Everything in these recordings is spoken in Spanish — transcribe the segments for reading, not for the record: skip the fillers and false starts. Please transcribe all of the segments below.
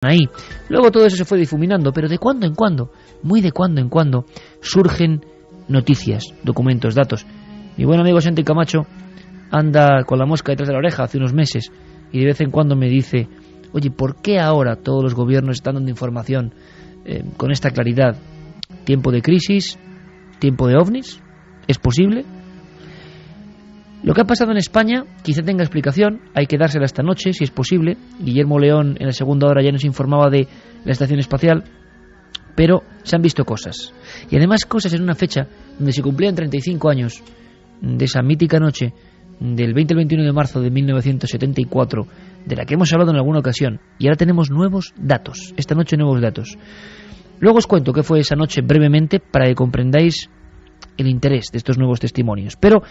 ahí. Luego todo eso se fue difuminando, pero de cuando en cuando, muy de cuando en cuando, surgen noticias, documentos, datos. Mi buen amigo Santi Camacho anda con la mosca detrás de la oreja hace unos meses y de vez en cuando me dice: oye, ¿por qué ahora todos los gobiernos están dando información con esta claridad? ¿Tiempo de crisis? ¿Tiempo de ovnis? ¿Es posible? Lo que ha pasado en España quizá tenga explicación, hay que dársela esta noche, si es posible. Guillermo León en la segunda hora ya nos informaba de la estación espacial, pero se han visto cosas. Y además cosas en una fecha donde se cumplían 35 años de esa mítica noche del 20 al 21 de marzo de 1974, de la que hemos hablado en alguna ocasión. Y ahora tenemos nuevos datos, esta noche nuevos datos. Luego os cuento qué fue esa noche brevemente para que comprendáis el interés de estos nuevos testimonios. Pero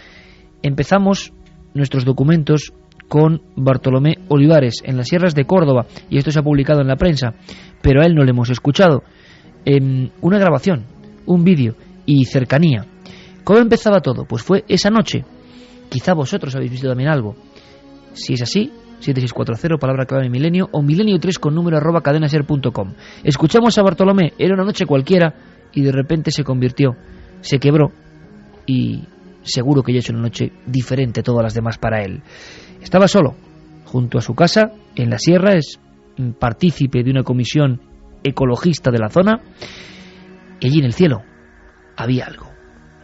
empezamos nuestros documentos con Bartolomé Olivares en las sierras de Córdoba, y esto se ha publicado en la prensa, pero a él no le hemos escuchado. Una grabación, un vídeo y cercanía. ¿Cómo empezaba todo? Pues fue esa noche. Quizá vosotros habéis visto también algo. Si es así, 7640, palabra clave milenio, o milenio3 con número @cadenaser.com. Escuchamos a Bartolomé, era una noche cualquiera y de repente se convirtió, se quebró, y seguro que ya es una noche diferente a todas las demás para él. Estaba solo, junto a su casa, en la sierra, es partícipe de una comisión ecologista de la zona, y allí en el cielo había algo.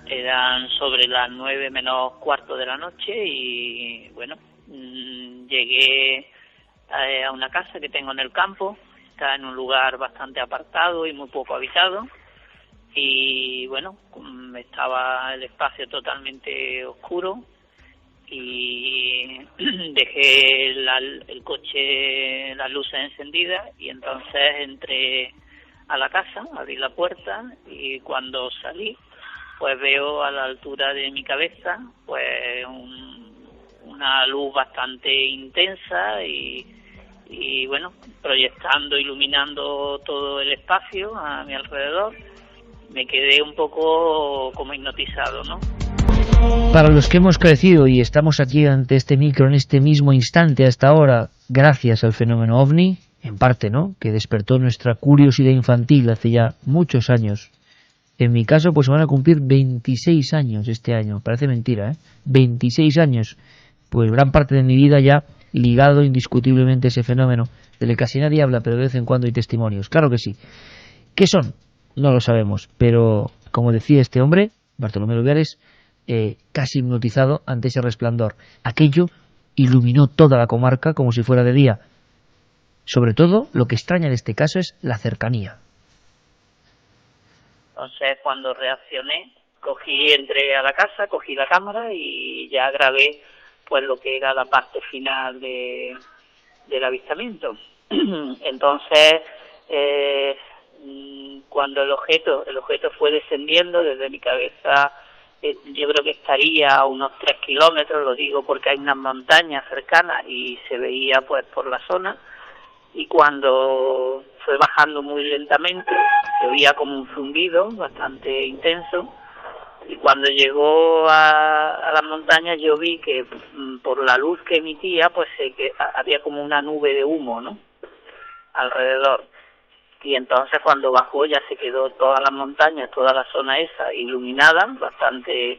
Eran sobre las 9 menos cuarto de la noche y bueno, llegué a una casa que tengo en el campo, está en un lugar bastante apartado y muy poco habitado. Y bueno, estaba el espacio totalmente oscuro y dejé el coche, las luces encendidas, y entonces entré a la casa, abrí la puerta y cuando salí pues veo a la altura de mi cabeza pues una luz bastante intensa y bueno, proyectando, iluminando todo el espacio a mi alrededor. Me quedé un poco como hipnotizado, ¿no? Para los que hemos crecido y estamos aquí ante este micro en este mismo instante hasta ahora, gracias al fenómeno OVNI, en parte, ¿no?, que despertó nuestra curiosidad infantil hace ya muchos años. En mi caso, pues se van a cumplir 26 años este año. Parece mentira, ¿eh? 26 años. Pues gran parte de mi vida ya ligado indiscutiblemente a ese fenómeno, del que casi nadie habla, pero de vez en cuando hay testimonios. Claro que sí. ¿Qué son? No lo sabemos, pero como decía este hombre, Bartolomé Olivares, casi hipnotizado ante ese resplandor. Aquello iluminó toda la comarca como si fuera de día. Sobre todo, lo que extraña en este caso es la cercanía. Entonces, cuando reaccioné, entré a la casa, cogí la cámara y ya grabé pues lo que era la parte final del avistamiento. Entonces, cuando el objeto fue descendiendo desde mi cabeza, yo creo que estaría a unos 3 kilómetros, lo digo porque hay unas montañas cercanas y se veía pues por la zona, y cuando fue bajando muy lentamente se oía como un zumbido bastante intenso, y cuando llegó a las montañas yo vi que por la luz que emitía pues que había como una nube de humo, ¿no?, alrededor. Y entonces cuando bajó ya se quedó todas las montañas, toda la zona esa iluminada, bastante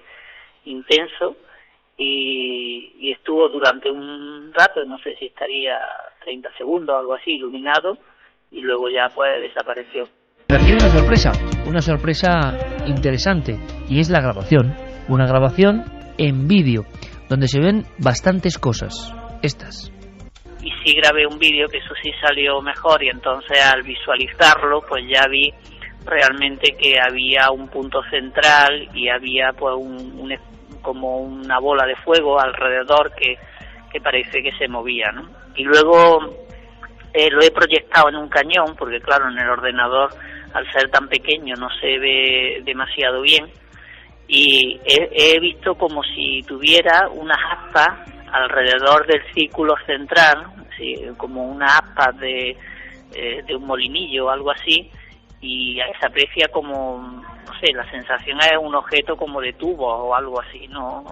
intenso, y estuvo durante un rato, no sé si estaría 30 segundos o algo así, iluminado, y luego ya pues desapareció. Recibe una sorpresa interesante, y es la grabación, una grabación en vídeo, donde se ven bastantes cosas, estas. Y sí grabé un vídeo que eso sí salió mejor, y entonces al visualizarlo pues ya vi realmente que había un punto central y había pues como una bola de fuego alrededor que parece que se movía, ¿no? Y luego lo he proyectado en un cañón porque claro, en el ordenador al ser tan pequeño no se ve demasiado bien, y he visto como si tuviera unas aspas alrededor del círculo central, ¿sí?, como unas aspas de un molinillo o algo así, y se aprecia como, no sé, la sensación es un objeto como de tubo o algo así, no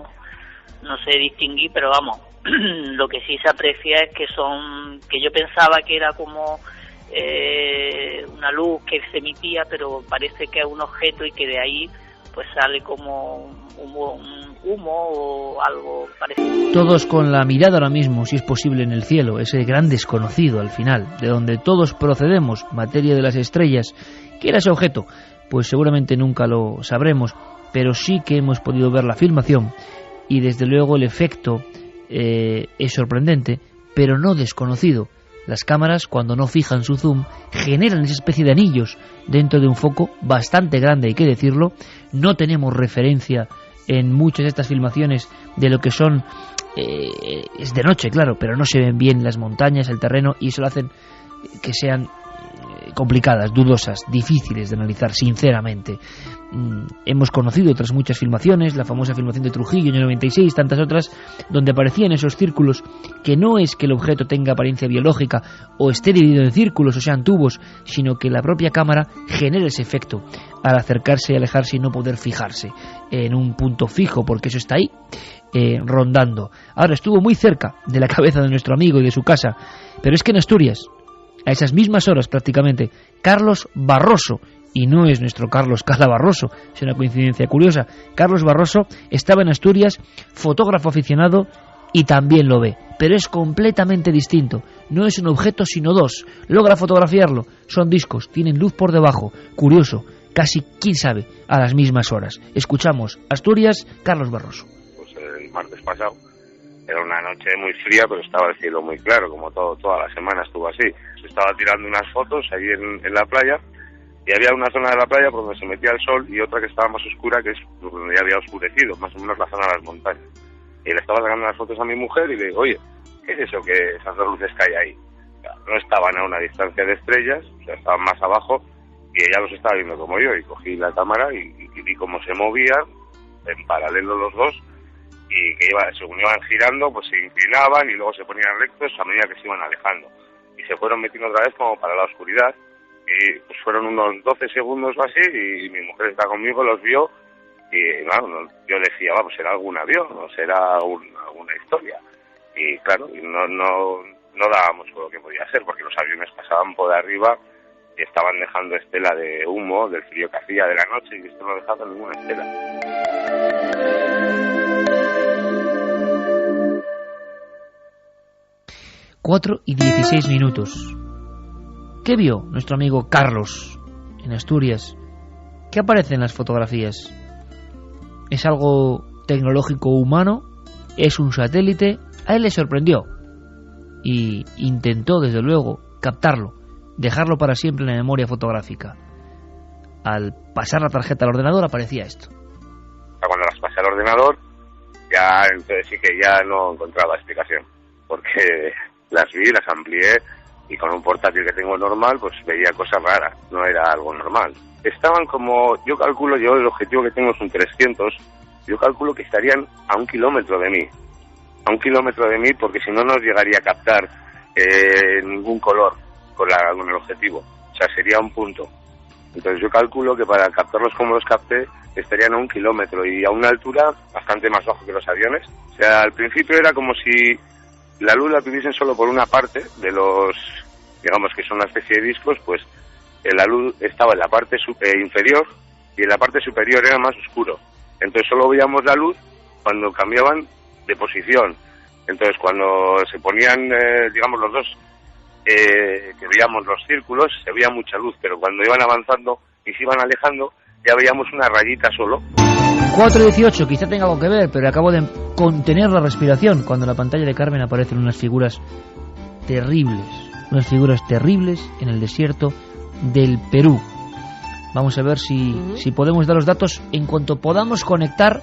sé distinguir, pero vamos, lo que sí se aprecia es que yo pensaba que era como una luz que se emitía, pero parece que es un objeto y que de ahí pues sale como un humo o algo parecido. Todos con la mirada ahora mismo, si es posible, en el cielo, ese gran desconocido al final, de donde todos procedemos, materia de las estrellas. ¿Qué era ese objeto? Pues seguramente nunca lo sabremos, pero sí que hemos podido ver la filmación y desde luego el efecto es sorprendente, pero no desconocido. Las cámaras, cuando no fijan su zoom, generan esa especie de anillos dentro de un foco bastante grande, hay que decirlo. No tenemos referencia en muchas de estas filmaciones de lo que son... es de noche, claro, pero no se ven bien las montañas, el terreno, y eso lo hacen que sean complicadas, dudosas, difíciles de analizar, sinceramente. Hemos conocido otras muchas filmaciones, la famosa filmación de Trujillo en el 96, tantas otras, donde aparecían esos círculos, que no es que el objeto tenga apariencia biológica o esté dividido en círculos o sean tubos, sino que la propia cámara genera ese efecto al acercarse y alejarse y no poder fijarse en un punto fijo, porque eso está ahí, rondando. Ahora, estuvo muy cerca de la cabeza de nuestro amigo y de su casa, pero es que en Asturias, a esas mismas horas prácticamente, Carlos Barroso, y no es nuestro Carlos Cala Barroso, es una coincidencia curiosa, Carlos Barroso estaba en Asturias, fotógrafo aficionado, y también lo ve, pero es completamente distinto, no es un objeto sino dos, logra fotografiarlo, son discos, tienen luz por debajo, curioso, casi, quién sabe, a las mismas horas. Escuchamos Asturias, Carlos Barroso. Pues el martes pasado, era una noche muy fría, pero estaba el cielo muy claro, como toda la semana estuvo así. Se estaba tirando unas fotos allí en la playa, y había una zona de la playa por donde se metía el sol y otra que estaba más oscura, que es donde ya había oscurecido, más o menos la zona de las montañas. Y le estaba sacando las fotos a mi mujer y le digo, oye, ¿qué es eso que esas dos luces que hay ahí? O sea, no estaban a una distancia de estrellas, o sea, estaban más abajo, y ella los estaba viendo como yo, y cogí la cámara y vi cómo se movían en paralelo los dos, y que según iban girando, pues se inclinaban y luego se ponían rectos a medida que se iban alejando. Y se fueron metiendo otra vez como para la oscuridad, y pues fueron unos 12 segundos o así, y mi mujer está conmigo, los vio, y claro, yo decía, vamos, será algún avión, o será alguna historia. Y claro, no dábamos por lo que podía ser, porque los aviones pasaban por arriba y estaban dejando estela de humo, del frío que hacía de la noche, y esto no dejaba ninguna estela. 4:16. ¿Qué vio nuestro amigo Carlos en Asturias? ¿Qué aparece en las fotografías? ¿Es algo tecnológico humano? ¿Es un satélite? A él le sorprendió y intentó, desde luego, captarlo, dejarlo para siempre en la memoria fotográfica. Al pasar la tarjeta al ordenador aparecía esto. Cuando las pasé al ordenador, ya entonces sí que ya no encontraba explicación, porque las vi, las amplié, y con un portátil que tengo normal, pues veía cosas raras, no era algo normal. Estaban como, yo calculo, el objetivo que tengo es un 300, yo calculo que estarían a 1 kilómetro de mí. A 1 kilómetro de mí, porque si no nos llegaría a captar ningún color con el objetivo. O sea, sería un punto. Entonces yo calculo que para captarlos como los capté, estarían a 1 kilómetro y a una altura bastante más bajo que los aviones. O sea, al principio era como si la luz la tuviesen solo por una parte de los, digamos que son una especie de discos, pues la luz estaba en la parte inferior y en la parte superior era más oscuro. Entonces solo veíamos la luz cuando cambiaban de posición. Entonces cuando se ponían, digamos, los dos, que veíamos los círculos, se veía mucha luz, pero cuando iban avanzando y se iban alejando, ya veíamos una rayita solo. 4:18, quizá tenga algo que ver, pero acabo de contener la respiración cuando en la pantalla de Carmen aparecen unas figuras terribles en el desierto del Perú. Vamos a ver si podemos dar los datos en cuanto podamos conectar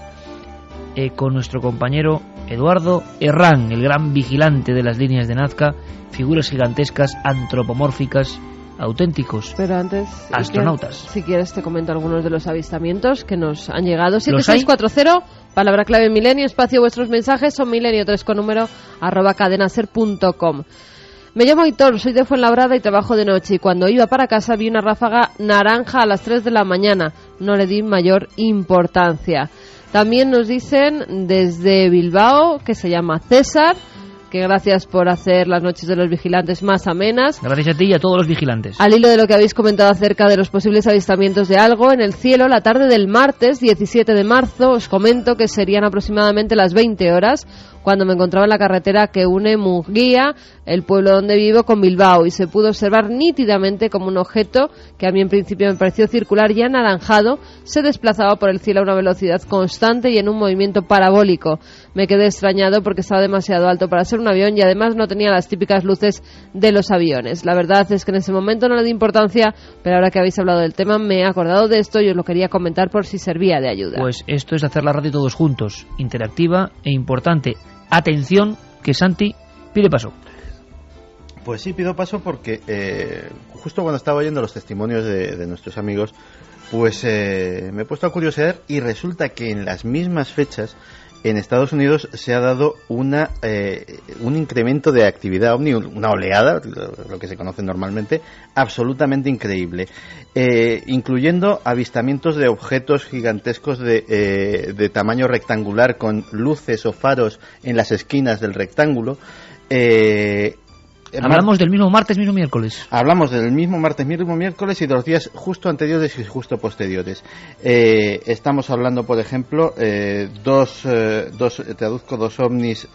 con nuestro compañero Eduardo Herrán, el gran vigilante de las líneas de Nazca, figuras gigantescas, antropomórficas, auténticos. Pero antes, astronautas. Si quieres te comento algunos de los avistamientos que nos han llegado. 7640, palabra clave milenio, espacio, vuestros mensajes son milenio3 con número @cadenaser.com. Me llamo Aitor, soy de Fuenlabrada y trabajo de noche, y cuando iba para casa vi una ráfaga naranja a las 3 de la mañana. No le di mayor importancia. También nos dicen desde Bilbao, que se llama César, que gracias por hacer las noches de los vigilantes más amenas. Gracias a ti y a todos los vigilantes. Al hilo de lo que habéis comentado acerca de los posibles avistamientos de algo en el cielo, la tarde del martes 17 de marzo, os comento que serían aproximadamente las 20 horas, cuando me encontraba en la carretera que une Munguía, el pueblo donde vivo, con Bilbao, y se pudo observar nítidamente como un objeto que a mí en principio me pareció circular y anaranjado se desplazaba por el cielo a una velocidad constante y en un movimiento parabólico. Me quedé extrañado porque estaba demasiado alto para ser un avión y además no tenía las típicas luces de los aviones. La verdad es que en ese momento no le di importancia, pero ahora que habéis hablado del tema me he acordado de esto y os lo quería comentar por si servía de ayuda. Pues esto es hacer la radio todos juntos, interactiva e importante. Atención, que Santi pide paso. Pues sí, pido paso porque justo cuando estaba oyendo los testimonios de nuestros amigos, pues me he puesto a curiosear y resulta que en las mismas fechas en Estados Unidos se ha dado un incremento de actividad ovni, una oleada, lo que se conoce normalmente, absolutamente increíble, incluyendo avistamientos de objetos gigantescos de tamaño rectangular con luces o faros en las esquinas del rectángulo. Hablamos del mismo martes, mismo miércoles. Hablamos del mismo martes, mismo miércoles y de los días justo anteriores y justo posteriores. Estamos hablando, por ejemplo, dos ovnis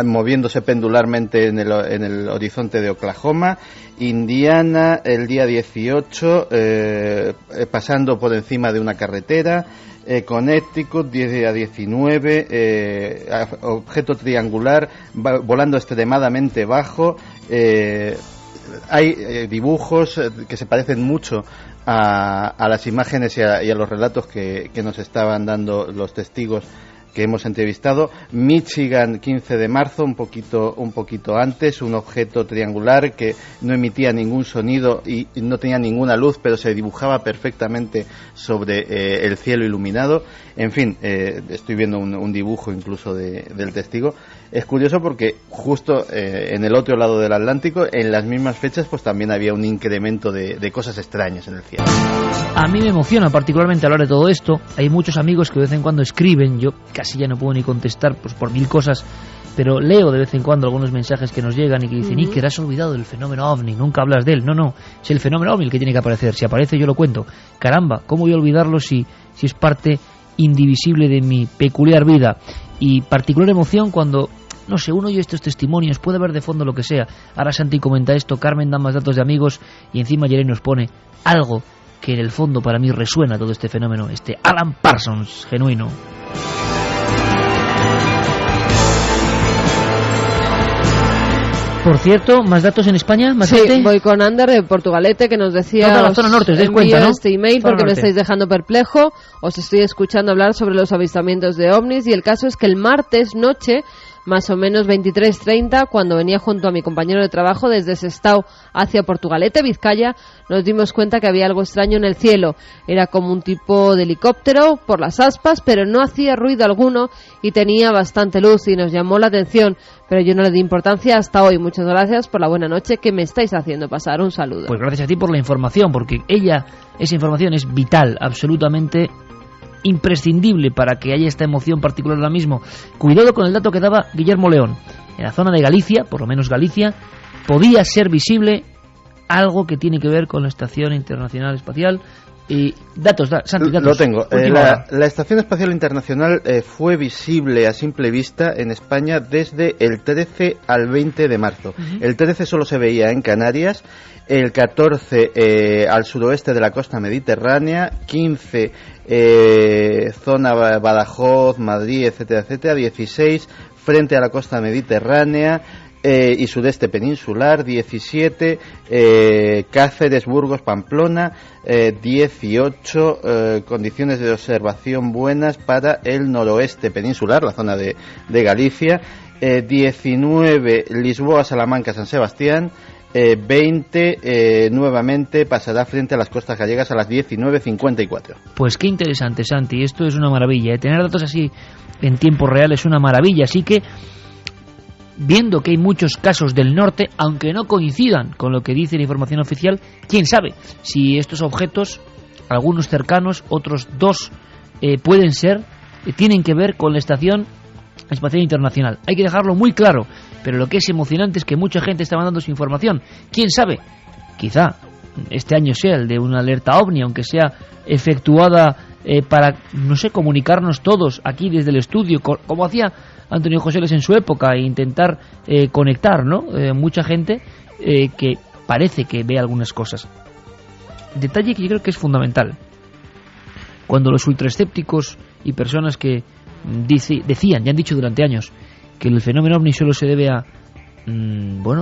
moviéndose pendularmente en el horizonte de Oklahoma, Indiana, el día 18, pasando por encima de una carretera, Connecticut, día 19, objeto triangular, volando extremadamente bajo. Hay dibujos que se parecen mucho a las imágenes y a los relatos que nos estaban dando los testigos que hemos entrevistado. Michigan, 15 de marzo, un poquito antes, un objeto triangular que no emitía ningún sonido y no tenía ninguna luz, pero se dibujaba perfectamente sobre el cielo iluminado. En fin, estoy viendo un dibujo incluso del testigo. Es curioso porque justo en el otro lado del Atlántico, en las mismas fechas, pues también había un incremento de cosas extrañas en el cielo. A mí me emociona particularmente hablar de todo esto. Hay muchos amigos que de vez en cuando escriben, yo casi ya no puedo ni contestar pues por mil cosas, pero leo de vez en cuando algunos mensajes que nos llegan y que dicen: Iker, has olvidado del fenómeno ovni, nunca hablas de él. No, es el fenómeno ovni el que tiene que aparecer. Si aparece yo lo cuento. Caramba, ¿cómo voy a olvidarlo si es parte indivisible de mi peculiar vida? Y particular emoción cuando, no sé, uno oye estos testimonios, puede haber de fondo lo que sea. Ahora Santi comenta esto, Carmen da más datos de amigos y encima Jeremy nos pone algo que en el fondo para mí resuena todo este fenómeno, este Alan Parsons genuino. Por cierto, ¿más datos en España? ¿Más sí, gente? Voy con Ander de Portugalete, que nos decía... Toda la zona norte, os dais cuenta, ¿no? Este email Zona porque me norte. estáis dejando perplejo. Os estoy escuchando hablar sobre los avistamientos de ovnis y el caso es que el martes noche, más o menos 23:30, cuando venía junto a mi compañero de trabajo desde Sestao hacia Portugalete, Vizcaya, nos dimos cuenta que había algo extraño en el cielo. Era como un tipo de helicóptero por las aspas, pero no hacía ruido alguno y tenía bastante luz y nos llamó la atención, pero yo no le di importancia hasta hoy. Muchas gracias por la buena noche que me estáis haciendo pasar. Un saludo. Pues gracias a ti por la información, porque esa información es vital, absolutamente imprescindible para que haya esta emoción particular ahora mismo. Cuidado con el dato que daba Guillermo León. En la zona de Galicia, por lo menos Galicia, podía ser algo que tiene que ver con la Estación Internacional Espacial. Y datos, Santi, datos. Lo tengo. La Estación Espacial Internacional fue visible a simple vista en España desde el 13 al 20 de marzo. El 13 solo se veía en Canarias, el 14 al suroeste de la costa mediterránea, 15 zona Badajoz, Madrid, etcétera, etcétera, 16 frente a la costa mediterránea y sudeste peninsular, 17 Cáceres, Burgos, Pamplona, 18 condiciones de observación buenas para el noroeste peninsular, la zona de Galicia, 19 Lisboa, Salamanca, San Sebastián, 20 nuevamente pasará frente a las costas gallegas a las 19:54. Pues qué interesante, Santi, esto es una maravilla, tener datos así en tiempo real es una maravilla, así que viendo que hay muchos casos del norte, aunque no coincidan con lo que dice la información oficial, quién sabe si estos objetos, algunos cercanos, otros dos tienen que ver con la estación Espacial Internacional. Hay que dejarlo muy claro, pero lo que es emocionante es que mucha gente está mandando su información. ¿Quién sabe? Quizá este año sea el de una alerta OVNI, aunque sea efectuada para, no sé, comunicarnos todos aquí desde el estudio, como hacía Antonio Joseles en su época, e intentar conectar, ¿no? Mucha gente que parece que ve algunas cosas. Detalle que yo creo que es fundamental. Cuando los ultraescépticos y personas que decían, ya han dicho durante años, que el fenómeno OVNI solo se debe a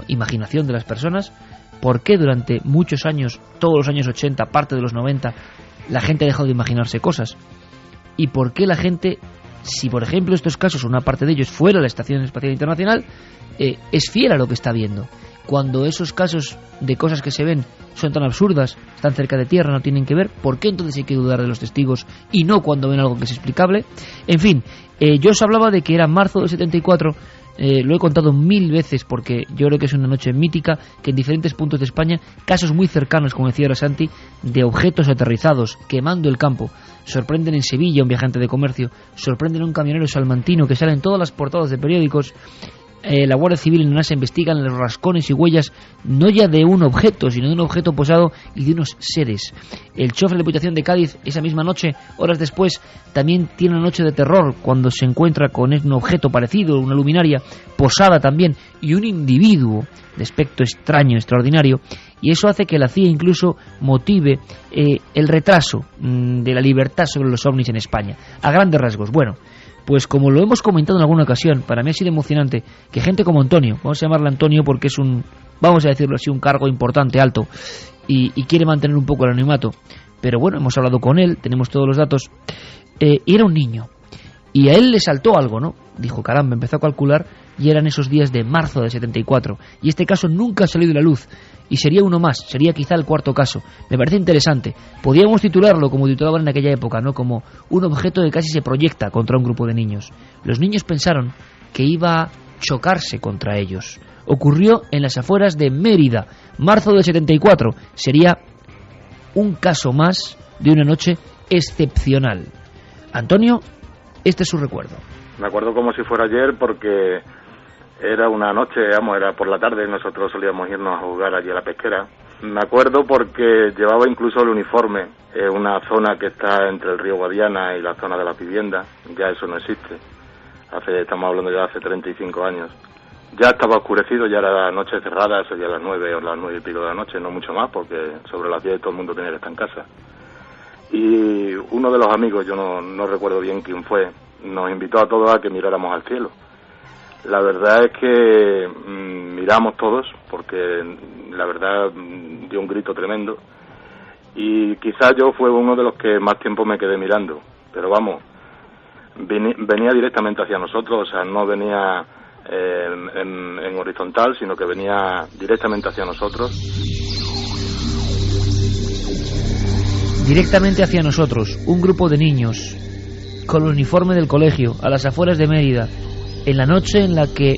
imaginación de las personas, ¿por qué durante muchos años, todos los años 80, parte de los 90, la gente ha dejado de imaginarse cosas? ¿Y por qué la gente, si por ejemplo estos casos, una parte de ellos fuera la Estación Espacial Internacional, es fiel a lo que está viendo? Cuando esos casos de cosas que se ven son tan absurdas, están cerca de tierra, no tienen que ver, ¿por qué entonces hay que dudar de los testigos y no cuando ven algo que es explicable? En fin, yo os hablaba de que era marzo del 74, lo he contado 1000 veces porque yo creo que es una noche mítica, que en diferentes puntos de España, casos muy cercanos, como decía ahora Santi, de objetos aterrizados, quemando el campo. Sorprenden en Sevilla un viajante de comercio, sorprenden a un camionero salmantino que sale en todas las portadas de periódicos. La Guardia Civil en NASA investigan los rascones y huellas no ya de un objeto, sino de un objeto posado y de unos seres. El chofer de la Diputación de Cádiz, esa misma noche, horas después, también tiene una noche de terror cuando se encuentra con un objeto parecido, una luminaria posada también, y un individuo de aspecto extraño, extraordinario, y eso hace que la CIA incluso motive el retraso de la libertad sobre los ovnis en España, a grandes rasgos. Bueno, pues como lo hemos comentado en alguna ocasión, para mí ha sido emocionante que gente como Antonio, vamos a llamarle Antonio porque es vamos a decirlo así, un cargo importante, alto, y quiere mantener un poco el anonimato, pero bueno, hemos hablado con él, tenemos todos los datos, y era un niño, y a él le saltó algo, ¿no? Dijo, caramba, empezó a calcular, y eran esos días de marzo del 74, y este caso nunca ha salido a la luz, y sería uno más, sería quizá el cuarto caso. Me parece interesante. Podríamos titularlo como titulaban en aquella época, ¿no? Como un objeto que casi se proyecta contra un grupo de niños. Los niños pensaron que iba a chocarse contra ellos. Ocurrió en las afueras de Mérida, marzo del 74. Sería un caso más de una noche excepcional. Antonio, este es su recuerdo. Me acuerdo como si fuera ayer porque era una noche, era por la tarde, nosotros solíamos irnos a jugar allí a la pesquera. Me acuerdo porque llevaba incluso el uniforme, una zona que está entre el río Guadiana y la zona de las viviendas, ya eso no existe. Estamos hablando ya de hace 35 años. Ya estaba oscurecido, ya era la noche cerrada, sería las 9 o las 9 y pico de la noche, no mucho más, porque sobre las 10 todo el mundo tenía que estar en casa. Y uno de los amigos, yo no recuerdo bien quién fue, nos invitó a todos a que miráramos al cielo. La verdad es que miramos todos, porque la verdad dio un grito tremendo, y quizás yo fue uno de los que más tiempo me quedé mirando, pero vamos, venía directamente hacia nosotros, o sea, no venía en horizontal, sino que venía directamente hacia nosotros. Directamente hacia nosotros, un grupo de niños con el uniforme del colegio, a las afueras de Mérida, en la noche en la que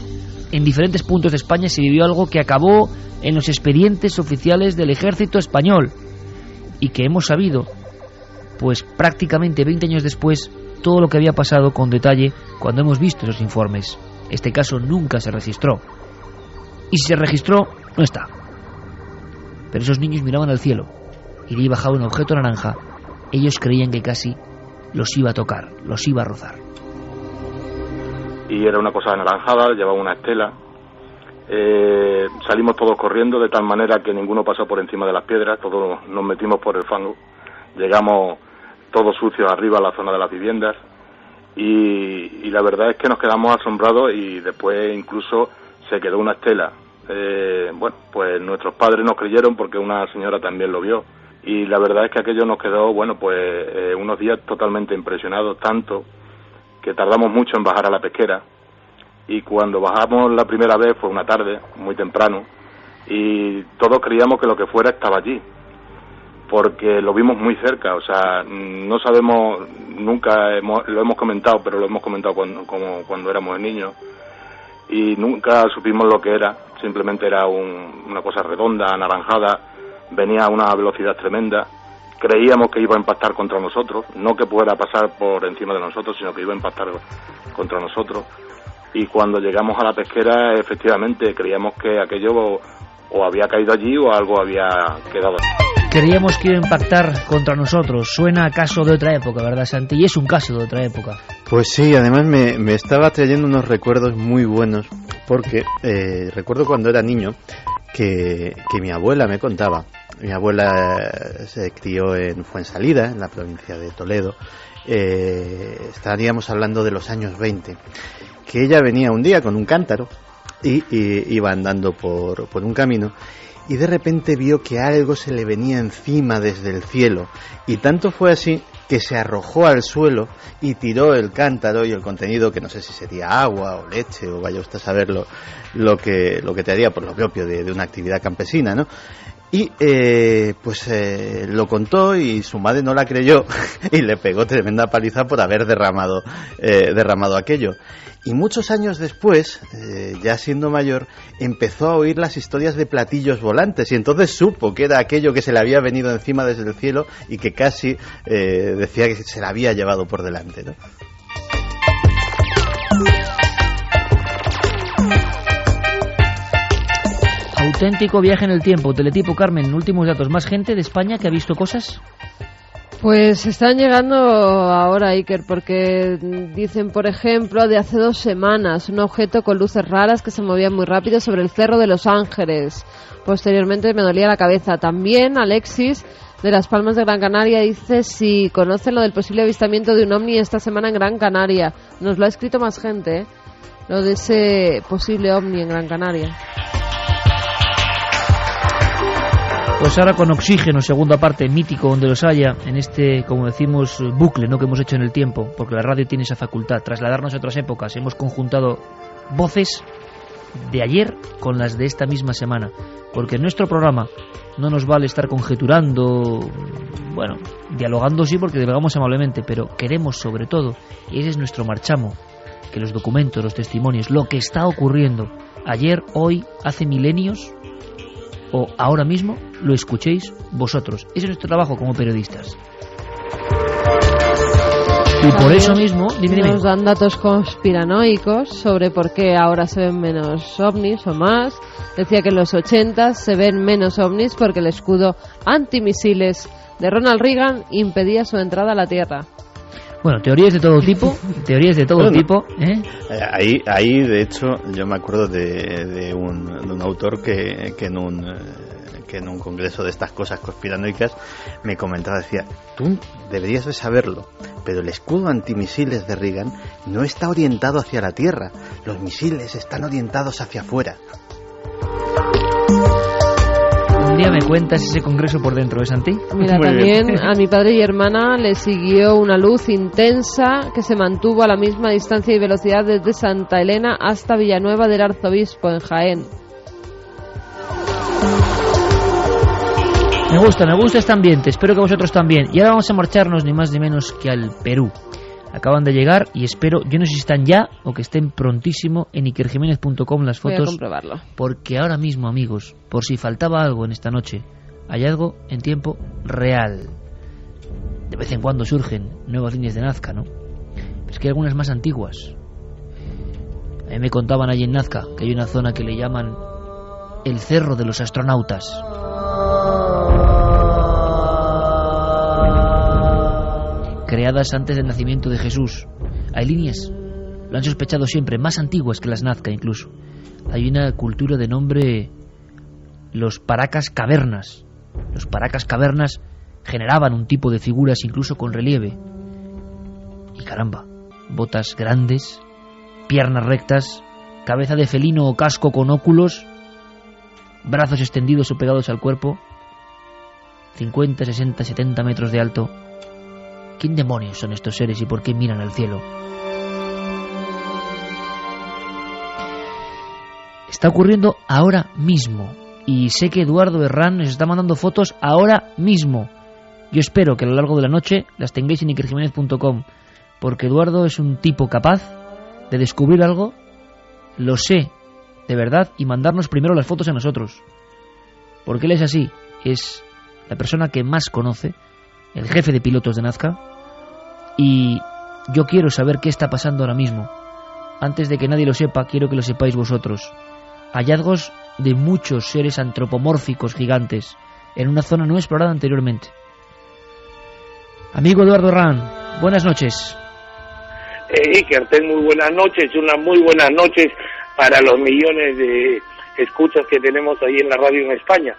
en diferentes puntos de España se vivió algo que acabó en los expedientes oficiales del ejército español y que hemos sabido, pues prácticamente 20 años después, todo lo que había pasado con detalle cuando hemos visto esos informes. Este caso nunca se registró, y si se registró, no está. Pero esos niños miraban al cielo y de ahí bajaba un objeto naranja. Ellos creían que casi los iba a tocar, los iba a rozar. Y era una cosa anaranjada, llevaba una estela. Salimos todos corriendo de tal manera que ninguno pasó por encima de las piedras, todos nos metimos por el fango. Llegamos todos sucios arriba a la zona de las viviendas y la verdad es que nos quedamos asombrados y después incluso se quedó una estela. Pues nuestros padres nos creyeron porque una señora también lo vio y la verdad es que aquello nos quedó, unos días totalmente impresionados, tanto que tardamos mucho en bajar a la pesquera y cuando bajamos la primera vez fue una tarde, muy temprano, y todos creíamos que lo que fuera estaba allí, porque lo vimos muy cerca, o sea, no sabemos, lo hemos comentado, pero lo hemos comentado cuando éramos niños, y nunca supimos lo que era, simplemente era una cosa redonda, anaranjada, venía a una velocidad tremenda. Creíamos que iba a impactar contra nosotros, no que pudiera pasar por encima de nosotros, sino que iba a impactar contra nosotros. y cuando llegamos a la pesquera, efectivamente, creíamos que aquello o había caído allí o algo había quedado. Creíamos que iba a impactar contra nosotros. Suena a caso de otra época, ¿verdad, Santi? Y es un caso de otra época. Pues sí, además me estaba trayendo unos recuerdos muy buenos, porque recuerdo cuando era niño que mi abuela me contaba. Mi abuela se crió en Fuensalida, en la provincia de Toledo. Estaríamos hablando de los años 20. Que ella venía un día con un cántaro y iba andando por un camino, y de repente vio que algo se le venía encima desde el cielo, y tanto fue así que se arrojó al suelo y tiró el cántaro y el contenido, que no sé si sería agua o leche o vaya usted a saber lo que te haría por lo propio de una actividad campesina, ¿no? Y lo contó y su madre no la creyó y le pegó tremenda paliza por haber derramado aquello. Y muchos años después, ya siendo mayor, empezó a oír las historias de platillos volantes y entonces supo que era aquello que se le había venido encima desde el cielo y que casi decía que se la había llevado por delante, ¿no? Auténtico viaje en el tiempo. Teletipo, Carmen, últimos datos. ¿Más gente de España que ha visto cosas? Pues están llegando ahora, Iker, porque dicen, por ejemplo, de hace 2 semanas, un objeto con luces raras que se movía muy rápido sobre el Cerro de los Ángeles. Posteriormente me dolía la cabeza. También Alexis, de Las Palmas de Gran Canaria, dice si conocen lo del posible avistamiento de un ovni esta semana en Gran Canaria. Nos lo ha escrito más gente, ¿eh? Lo de ese posible ovni en Gran Canaria. Pues ahora con Oxígeno, segunda parte, mítico donde los haya, en este, como decimos, bucle, ¿no?, que hemos hecho en el tiempo, porque la radio tiene esa facultad, trasladarnos a otras épocas. Hemos conjuntado voces de ayer con las de esta misma semana, porque en nuestro programa no nos vale estar conjeturando, bueno, dialogando sí, porque dialogamos amablemente, pero queremos sobre todo, y ese es nuestro marchamo, que los documentos, los testimonios, lo que está ocurriendo ayer, hoy, hace milenios o ahora mismo, lo escuchéis vosotros. Ese es nuestro trabajo como periodistas. Y por eso mismo, dime. Nos dan datos conspiranoicos sobre por qué ahora se ven menos ovnis o más. Decía que en los 80 se ven menos ovnis porque el escudo antimisiles de Ronald Reagan impedía su entrada a la Tierra. Bueno, teorías de todo tipo, ¿eh? Ahí, de hecho, yo me acuerdo de un autor que en un congreso de estas cosas conspiranoicas me comentaba, decía, tú deberías de saberlo, pero el escudo antimisiles de Reagan no está orientado hacia la Tierra, los misiles están orientados hacia afuera. Un día me cuentas ese congreso por dentro, ¿es, Santi? Mira, Muy también bien. A mi padre y hermana le siguió una luz intensa que se mantuvo a la misma distancia y velocidad desde Santa Elena hasta Villanueva del Arzobispo, en Jaén. Me gusta este ambiente, espero que vosotros también. Y ahora vamos a marcharnos ni más ni menos que al Perú. Acaban de llegar y espero, yo no sé si están ya o que estén prontísimo en ikerjimenez.com las fotos. Voy a comprobarlo. Porque ahora mismo, amigos, por si faltaba algo en esta noche, hay algo en tiempo real. De vez en cuando surgen nuevas líneas de Nazca, ¿no? Pero es que hay algunas más antiguas. A mí me contaban allí en Nazca que hay una zona que le llaman el Cerro de los Astronautas. Creadas antes del nacimiento de Jesús. Hay líneas, lo han sospechado siempre, más antiguas que las Nazca incluso. Hay una cultura de nombre los Paracas Cavernas. Los Paracas Cavernas generaban un tipo de figuras incluso con relieve. Y caramba, botas grandes, piernas rectas, cabeza de felino o casco con óculos, brazos extendidos o pegados al cuerpo, 50, 60, 70 metros de alto. ¿Quién demonios son estos seres y por qué miran al cielo? Está ocurriendo ahora mismo. Y sé que Eduardo Herrán nos está mandando fotos ahora mismo. Yo espero que a lo largo de la noche las tengáis en ikerjimenez.com, porque Eduardo es un tipo capaz de descubrir algo, lo sé, de verdad, y mandarnos primero las fotos a nosotros. Porque él es así, es la persona que más conoce, el jefe de pilotos de Nazca, y yo quiero saber qué está pasando ahora mismo. antes de que nadie lo sepa, quiero que lo sepáis vosotros. Hallazgos de muchos seres antropomórficos gigantes en una zona no explorada anteriormente. Amigo Eduardo Herrán, buenas noches. Iker, muy buenas noches, unas muy buenas noches para los millones de escuchas que tenemos ahí en la radio en España.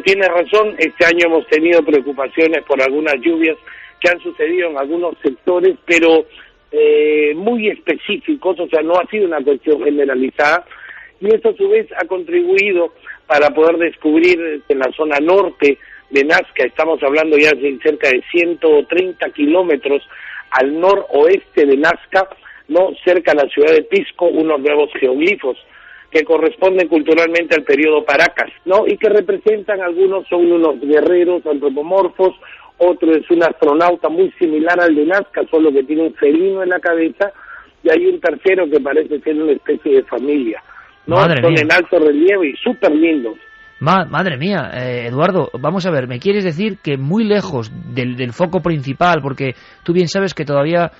Tienes razón, este año hemos tenido preocupaciones por algunas lluvias que han sucedido en algunos sectores, pero muy específicos, o sea, no ha sido una cuestión generalizada, y eso a su vez ha contribuido para poder descubrir en la zona norte de Nazca, estamos hablando ya de cerca de 130 kilómetros al noroeste de Nazca, no cerca a la ciudad de Pisco, unos nuevos geoglifos que corresponden culturalmente al periodo Paracas, ¿no? Y que representan, algunos son unos guerreros antropomorfos, otro es un astronauta muy similar al de Nazca, solo que tiene un felino en la cabeza, y hay un tercero que parece ser una especie de familia, ¿no? Son en alto relieve y súper lindos. Madre mía, Eduardo, vamos a ver, me quieres decir que muy lejos del foco principal, porque tú bien sabes que todavía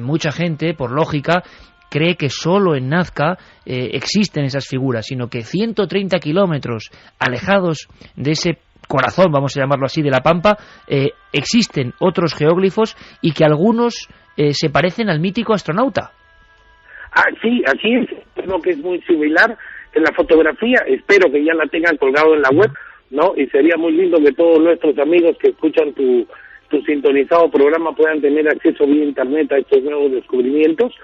mucha gente, por lógica, cree que solo en Nazca existen esas figuras, sino que 130 kilómetros alejados de ese corazón, vamos a llamarlo así, de la Pampa, existen otros geóglifos y que algunos se parecen al mítico astronauta. Sí, así es, lo que es muy similar en la fotografía, espero que ya la tengan colgado en la web, ¿no? Y sería muy lindo que todos nuestros amigos que escuchan tu sintonizado programa puedan tener acceso vía internet a estos nuevos descubrimientos.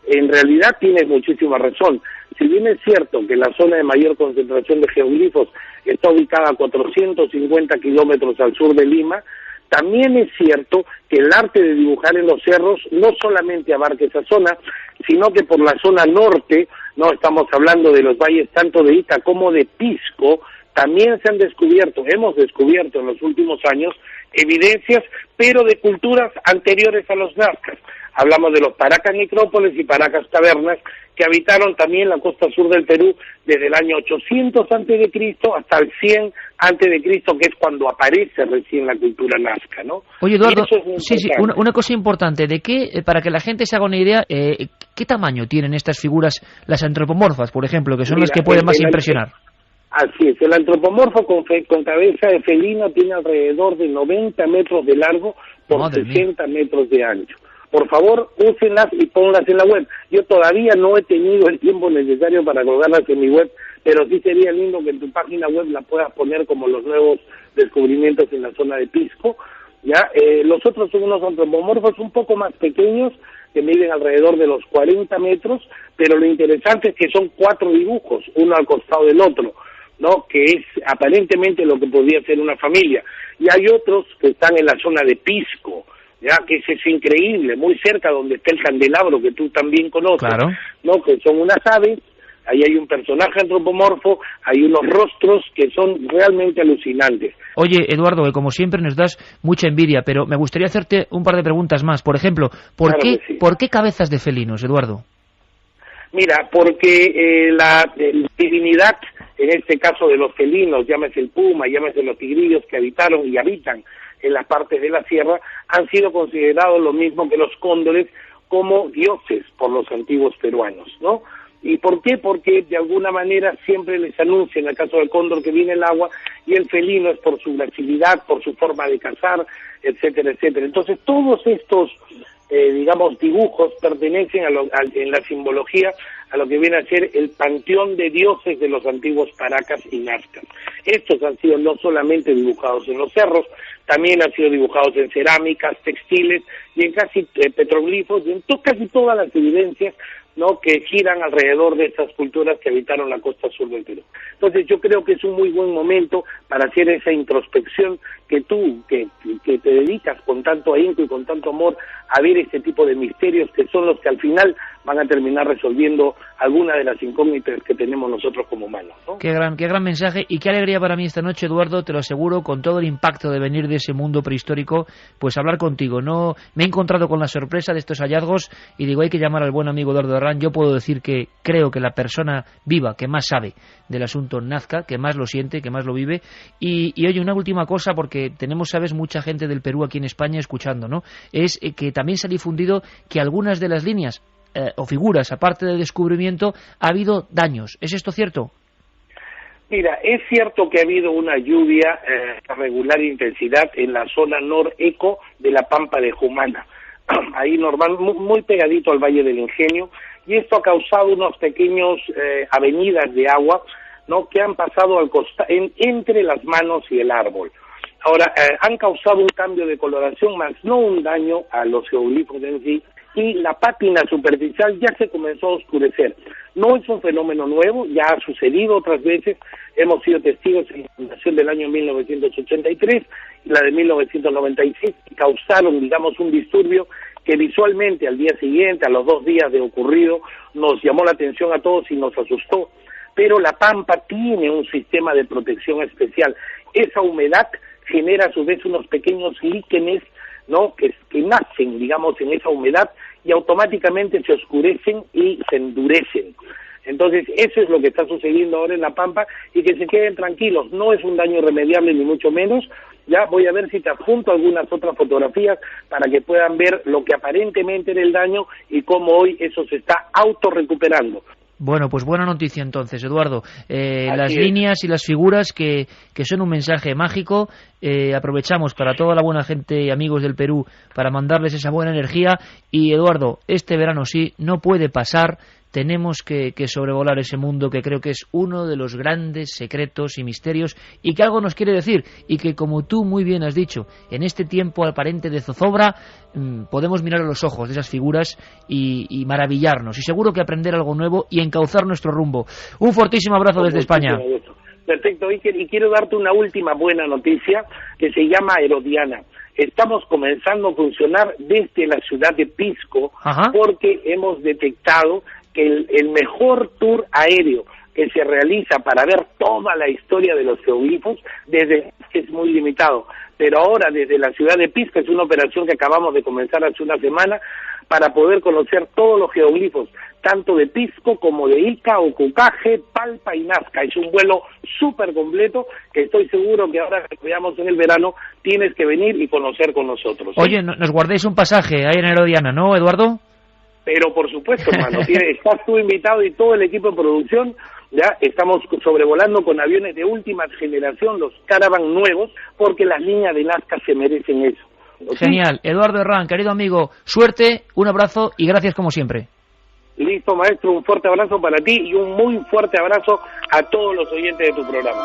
En realidad tienes muchísima razón. Si bien es cierto que la zona de mayor concentración de geoglifos está ubicada a 450 kilómetros al sur de Lima, también es cierto que el arte de dibujar en los cerros no solamente abarca esa zona, sino que por la zona norte, no estamos hablando de los valles tanto de Ita como de Pisco, también hemos descubierto en los últimos años evidencias, pero de culturas anteriores a los nazcas. Hablamos de los Paracas necrópolis y Paracas cavernas, que habitaron también la costa sur del Perú desde el año 800 a.C. hasta el 100 a.C., que es cuando aparece recién la cultura nazca, ¿no? Oye, Eduardo, sí, una cosa importante, de qué, para que la gente se haga una idea, ¿qué tamaño tienen estas figuras, las antropomorfas, por ejemplo, que son las que pueden más impresionar? Así es, el antropomorfo con cabeza de felino tiene alrededor de 90 metros de largo por 60 metros de ancho. Por favor, úsenlas y ponlas en la web. Yo todavía no he tenido el tiempo necesario para colgarlas en mi web, pero sí sería lindo que en tu página web la puedas poner como los nuevos descubrimientos en la zona de Pisco. ¿Ya? Los otros son unos antropomorfos un poco más pequeños, que miden alrededor de los 40 metros, pero lo interesante es que son 4 dibujos, uno al costado del otro, ¿no? Que es aparentemente lo que podría ser una familia. Y hay otros que están en la zona de Pisco, ya que ese es increíble, muy cerca donde está el candelabro que tú también conoces, claro, ¿no? Que son unas aves, ahí hay un personaje antropomorfo, hay unos rostros que son realmente alucinantes. Oye, Eduardo, que como siempre nos das mucha envidia, pero me gustaría hacerte un par de preguntas más. Por ejemplo, ¿por qué cabezas de felinos, Eduardo? Mira, porque la divinidad, en este caso de los felinos, llámese el puma, llámese los tigrillos que habitaron y habitan en las partes de la sierra, han sido considerados lo mismo que los cóndores como dioses por los antiguos peruanos, ¿no? ¿Y por qué? Porque de alguna manera siempre les anuncian, en el caso del cóndor, que viene el agua, y el felino es por su agresividad, por su forma de cazar, etcétera, etcétera. Entonces todos estos dibujos pertenecen en la simbología a lo que viene a ser el panteón de dioses de los antiguos Paracas y Nazcas. Estos han sido no solamente dibujados en los cerros, también han sido dibujados en cerámicas, textiles y en casi petroglifos, y en casi todas las evidencias, ¿no?, que giran alrededor de estas culturas que habitaron la costa sur del Perú. Entonces yo creo que es un muy buen momento para hacer esa introspección que tú, que te dedicas con tanto ahínco y con tanto amor a ver este tipo de misterios, que son los que al final van a terminar resolviendo alguna de las incógnitas que tenemos nosotros como humanos, ¿no? Qué gran mensaje y qué alegría para mí esta noche, Eduardo, te lo aseguro, con todo el impacto de venir de ese mundo prehistórico, pues hablar contigo. No me he encontrado con la sorpresa de estos hallazgos y digo, hay que llamar al buen amigo Eduardo Herrán. Yo puedo decir que creo que la persona viva que más sabe del asunto Nazca, que más lo siente, que más lo vive. Y oye, una última cosa, porque tenemos, sabes, mucha gente del Perú aquí en España escuchando, ¿no? Es que también se ha difundido que algunas de las líneas, o figuras, aparte del descubrimiento, ha habido daños. ¿Es esto cierto? Mira, es cierto que ha habido una lluvia de regular intensidad en la zona noreco de la Pampa de Jumana, ahí normal, muy pegadito al Valle del Ingenio, y esto ha causado unos pequeños avenidas de agua, ¿no?, que han pasado entre las manos y el árbol. Ahora, han causado un cambio de coloración, más no un daño a los geoglifos en sí, y la pátina superficial ya se comenzó a oscurecer. No es un fenómeno nuevo, ya ha sucedido otras veces, hemos sido testigos en la inundación del año 1983 y la de 1996, que causaron, digamos, un disturbio que visualmente al día siguiente, a los 2 días de ocurrido, nos llamó la atención a todos y nos asustó. Pero la Pampa tiene un sistema de protección especial. Esa humedad genera a su vez unos pequeños líquenes, ¿no?, que nacen, digamos, en esa humedad y automáticamente se oscurecen y se endurecen. Entonces, eso es lo que está sucediendo ahora en La Pampa, y que se queden tranquilos, no es un daño irremediable ni mucho menos. Ya voy a ver si te adjunto algunas otras fotografías para que puedan ver lo que aparentemente era el daño y cómo hoy eso se está autorrecuperando. Bueno, pues buena noticia entonces, Eduardo. Las líneas y las figuras que son un mensaje mágico. Aprovechamos para toda la buena gente y amigos del Perú para mandarles esa buena energía. Y Eduardo, este verano sí, no puede pasar. Tenemos que sobrevolar ese mundo que creo que es uno de los grandes secretos y misterios y que algo nos quiere decir, y que, como tú muy bien has dicho, en este tiempo aparente de zozobra podemos mirar a los ojos de esas figuras y maravillarnos, y seguro que aprender algo nuevo y encauzar nuestro rumbo. Un fortísimo abrazo desde España. Perfecto, Iker, y quiero darte una última buena noticia que se llama Herodiana. Estamos comenzando a funcionar desde la ciudad de Pisco. Ajá. Porque hemos detectado que el mejor tour aéreo que se realiza para ver toda la historia de los geoglifos desde es muy limitado, pero ahora desde la ciudad de Pisco es una operación que acabamos de comenzar hace una semana para poder conocer todos los geoglifos, tanto de Pisco como de Ica, Ocucaje, Palpa y Nazca. Es un vuelo súper completo que estoy seguro que ahora que veamos en el verano tienes que venir y conocer con nosotros. Oye, nos guardéis un pasaje ahí en Herodiana, ¿no, Eduardo? Pero por supuesto, hermano, estás tú invitado y todo el equipo de producción. Ya estamos sobrevolando con aviones de última generación, los Caravan nuevos, porque las líneas de Nazca se merecen eso. ¿Sí? Genial. Eduardo Herrán, querido amigo, suerte, un abrazo y gracias como siempre. Listo, maestro, un fuerte abrazo para ti y un muy fuerte abrazo a todos los oyentes de tu programa.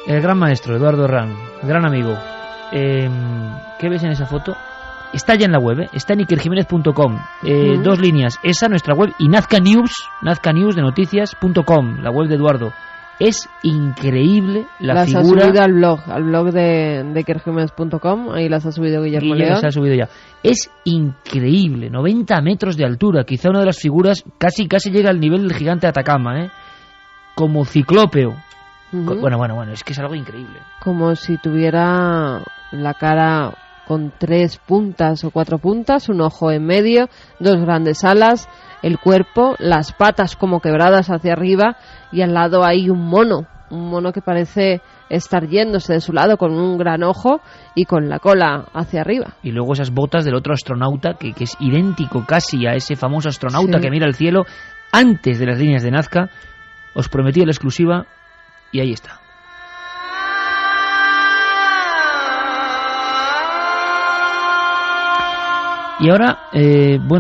El gran maestro, Eduardo Herrán, gran amigo. ¿Qué ves en esa foto? Está ya en la web, está en ikerjimenez.com. 2 líneas, esa nuestra web, y Nazca News de noticias.com, la web de Eduardo. Es increíble la figura. Las ha subido al blog de ikerjimenez.com, ahí las ha subido Guillermo León. Las ha subido ya. Es increíble, 90 metros de altura, quizá una de las figuras casi llega al nivel del gigante de Atacama, como ciclópeo. Bueno, es que es algo increíble. Como si tuviera la cara con 3 puntas o 4 puntas, un ojo en medio, 2 grandes alas, el cuerpo, las patas como quebradas hacia arriba, y al lado hay un mono que parece estar yéndose de su lado con un gran ojo y con la cola hacia arriba. Y luego esas botas del otro astronauta que es idéntico casi a ese famoso astronauta que mira el cielo antes de las líneas de Nazca. Os prometí la exclusiva y ahí está. Y ahora,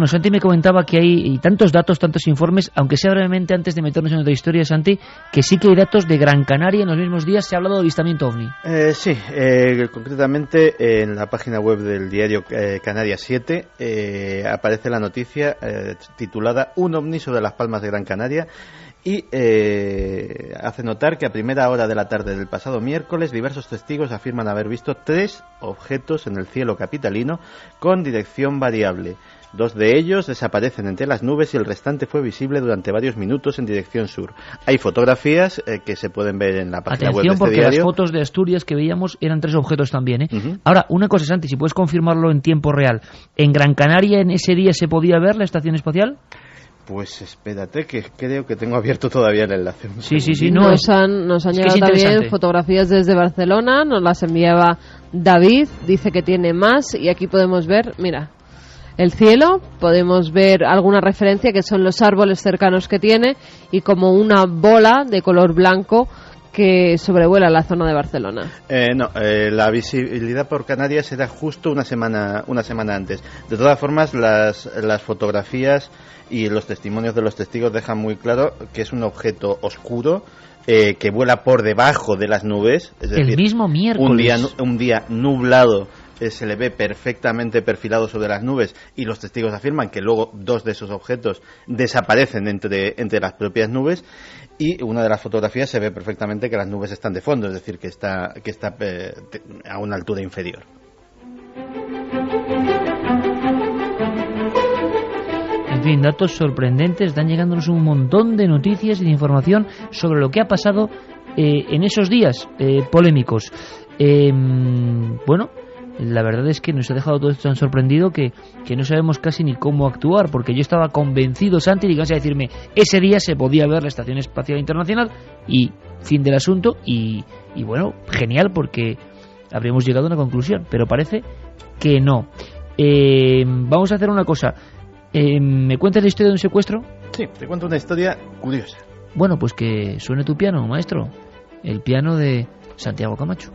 Santi me comentaba que hay tantos datos, tantos informes, aunque sea brevemente antes de meternos en otra historia, Santi, que sí que hay datos de Gran Canaria. En los mismos días se ha hablado de avistamiento ovni. Sí, concretamente en la página web del diario Canarias 7 aparece la noticia titulada Un ovni sobre las Palmas de Gran Canaria. Y hace notar que a primera hora de la tarde del pasado miércoles diversos testigos afirman haber visto 3 objetos en el cielo capitalino con dirección variable. 2 de ellos desaparecen entre las nubes y el restante fue visible durante varios minutos en dirección sur. Hay fotografías que se pueden ver en la página web de este porque diario. Las fotos de Asturias que veíamos eran 3 objetos también, Ahora, una cosa, Santi, si puedes confirmarlo en tiempo real, ¿en Gran Canaria en ese día se podía ver la estación espacial? Pues espérate, que creo que tengo abierto todavía el enlace. Sí, nos han llegado también fotografías desde Barcelona, nos las enviaba David, dice que tiene más, y aquí podemos ver, mira, el cielo, podemos ver alguna referencia que son los árboles cercanos que tiene, y como una bola de color blanco que sobrevuela la zona de Barcelona. La visibilidad por Canarias era justo una semana antes. De todas formas, las fotografías y los testimonios de los testigos dejan muy claro que es un objeto oscuro que vuela por debajo de las nubes. Es decir, el mismo miércoles. Un día nublado. Se le ve perfectamente perfilado sobre las nubes, y los testigos afirman que luego dos de esos objetos desaparecen entre las propias nubes, y una de las fotografías se ve perfectamente que las nubes están de fondo, es decir, que está a una altura inferior. En fin, datos sorprendentes, están llegándonos un montón de noticias y de información sobre lo que ha pasado en esos días polémicos. Bueno, la verdad es que nos ha dejado todo esto tan sorprendido que no sabemos casi ni cómo actuar, porque yo estaba convencido, Santi, y vas a decirme, ese día se podía ver la Estación Espacial Internacional y fin del asunto, y bueno, genial, porque habríamos llegado a una conclusión, pero parece que no. Vamos a hacer una cosa. ¿Me cuentas la historia de un secuestro? Sí, te cuento una historia curiosa. Bueno, pues que suene tu piano, maestro, el piano de Santiago Camacho.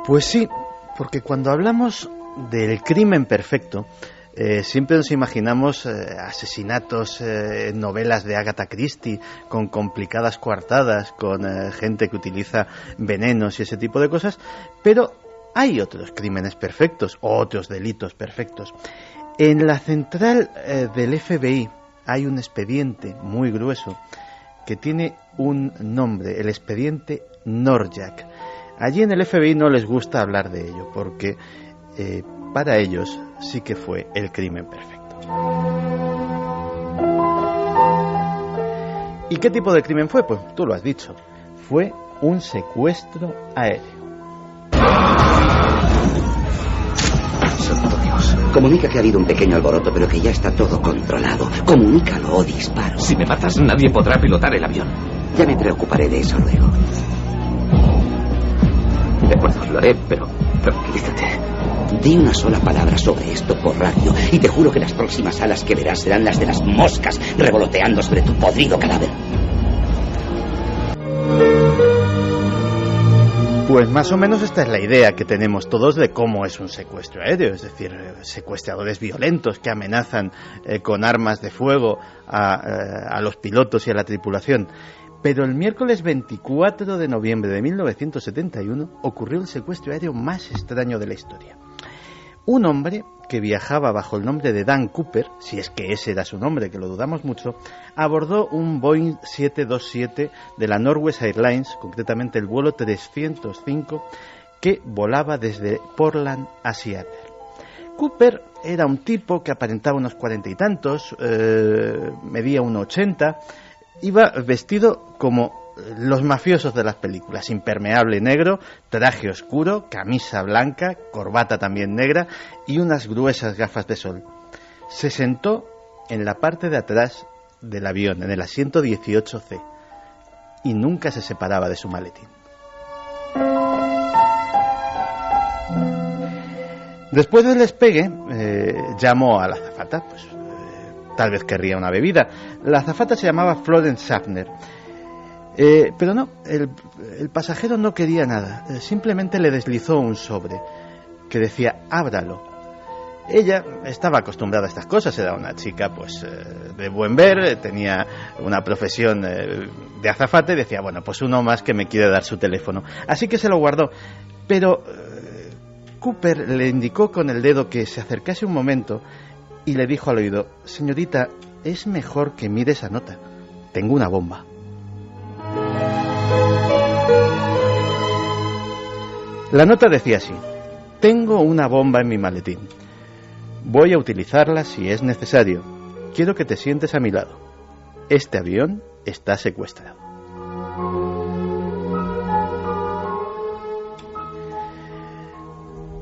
Pues sí, porque cuando hablamos del crimen perfecto, siempre nos imaginamos asesinatos, novelas de Agatha Christie, con complicadas coartadas, con gente que utiliza venenos y ese tipo de cosas, pero hay otros crímenes perfectos, otros delitos perfectos. En la central del FBI hay un expediente muy grueso que tiene un nombre, el expediente Norjak. Allí en el FBI no les gusta hablar de ello, porque para ellos sí que fue el crimen perfecto. ¿Y qué tipo de crimen fue? Pues tú lo has dicho, fue un secuestro aéreo. Santo Dios. Comunica que ha habido un pequeño alboroto, pero que ya está todo controlado. Comunícalo o disparo. Si me matas, nadie podrá pilotar el avión. Ya me preocuparé de eso luego. De acuerdo, lo haré, pero tranquilízate. Di una sola palabra sobre esto por radio y te juro que las próximas alas que verás serán las de las moscas revoloteando sobre tu podrido cadáver. Pues más o menos esta es la idea que tenemos todos de cómo es un secuestro aéreo, es decir, secuestradores violentos que amenazan con armas de fuego a los pilotos y a la tripulación. Pero el miércoles 24 de noviembre de 1971 ocurrió el secuestro aéreo más extraño de la historia. Un hombre que viajaba bajo el nombre de Dan Cooper, si es que ese era su nombre, que lo dudamos mucho, abordó un Boeing 727 de la Northwest Airlines, concretamente el vuelo 305, que volaba desde Portland a Seattle. Cooper era un tipo que aparentaba unos 40 y tantos, medía 1,80, iba vestido como los mafiosos de las películas, impermeable negro, traje oscuro, camisa blanca, corbata también negra y unas gruesas gafas de sol. Se sentó en la parte de atrás del avión, en el asiento 18C, y nunca se separaba de su maletín. Después del despegue, llamó a la azafata, pues tal vez querría una bebida. La azafata se llamaba Florence Schaffner. Pero no, el pasajero no quería nada, simplemente le deslizó un sobre que decía ábralo. Ella estaba acostumbrada a estas cosas, era una chica pues de buen ver, tenía una profesión de azafata y decía, bueno, pues uno más que me quiere dar su teléfono. Así que se lo guardó, pero Cooper le indicó con el dedo que se acercase un momento y le dijo al oído, señorita, es mejor que mire esa nota, tengo una bomba. La nota decía así: tengo una bomba en mi maletín. Voy a utilizarla si es necesario. Quiero que te sientes a mi lado. Este avión está secuestrado.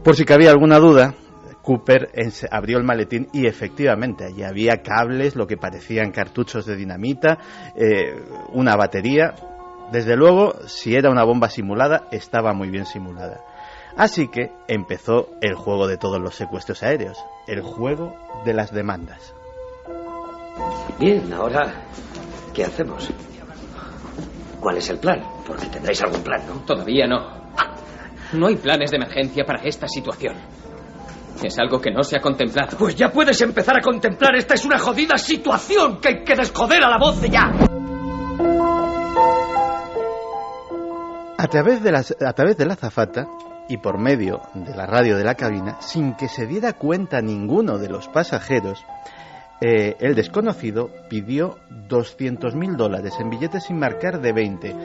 Por si cabía alguna duda, Cooper abrió el maletín y efectivamente allí había cables, lo que parecían cartuchos de dinamita, una batería. Desde luego, si era una bomba simulada, estaba muy bien simulada. Así que empezó el juego de todos los secuestros aéreos, el juego de las demandas. Bien, ahora, ¿qué hacemos? ¿Cuál es el plan? Porque tendréis algún plan, ¿no? Todavía no. No hay planes de emergencia para esta situación. Es algo que no se ha contemplado. Pues ya puedes empezar a contemplar. Esta es una jodida situación que hay que desjoder a la voz de ya. A través de la azafata y por medio de la radio de la cabina, sin que se diera cuenta ninguno de los pasajeros, el desconocido pidió $200.000 en billetes sin marcar de 20,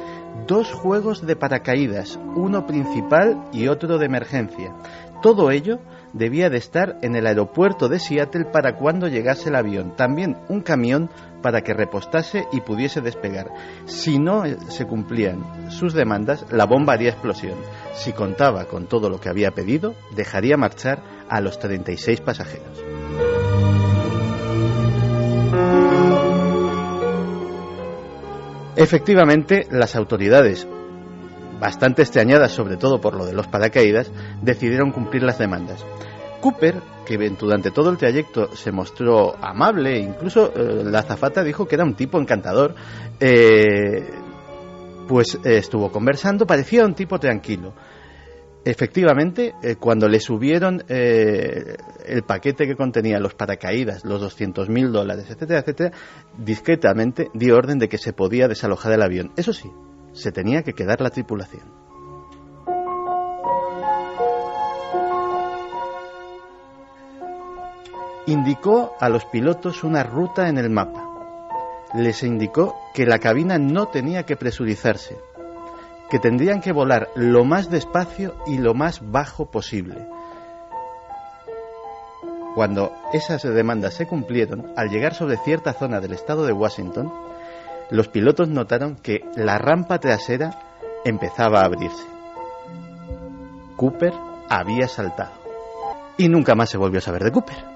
2 juegos de paracaídas, uno principal y otro de emergencia. Todo ello debía de estar en el aeropuerto de Seattle para cuando llegase el avión. También un camión para que repostase y pudiese despegar. Si no se cumplían sus demandas, la bomba haría explosión. Si contaba con todo lo que había pedido, dejaría marchar a los 36 pasajeros. Efectivamente, las autoridades, bastante extrañadas sobre todo por lo de los paracaídas, decidieron cumplir las demandas. Cooper, que durante todo el trayecto se mostró amable, incluso la azafata dijo que era un tipo encantador, pues estuvo conversando, parecía un tipo tranquilo. Efectivamente, cuando le subieron el paquete que contenía los paracaídas, los $200.000, etcétera, etcétera, discretamente dio orden de que se podía desalojar el avión. Eso sí, se tenía que quedar la tripulación. Indicó a los pilotos una ruta en el mapa. Les indicó que la cabina no tenía que presurizarse, que tendrían que volar lo más despacio y lo más bajo posible. Cuando esas demandas se cumplieron, al llegar sobre cierta zona del estado de Washington, los pilotos notaron que la rampa trasera empezaba a abrirse. Cooper había saltado. Y nunca más se volvió a saber de Cooper.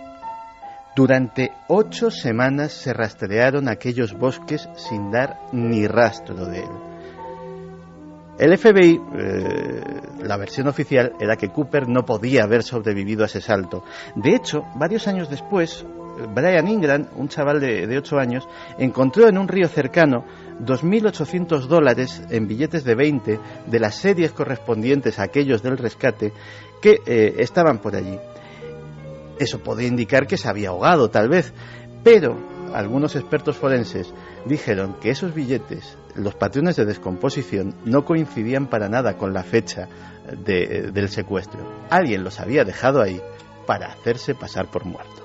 Durante 8 semanas se rastrearon aquellos bosques sin dar ni rastro de él. El FBI, la versión oficial era que Cooper no podía haber sobrevivido a ese salto. De hecho, varios años después, Brian Ingram, un chaval de 8 años, encontró en un río cercano $2.800 en billetes de 20 de las series correspondientes a aquellos del rescate que estaban por allí. Eso podía indicar que se había ahogado, tal vez, pero algunos expertos forenses dijeron que esos billetes, los patrones de descomposición, no coincidían para nada con la fecha del secuestro. Alguien los había dejado ahí para hacerse pasar por muerto.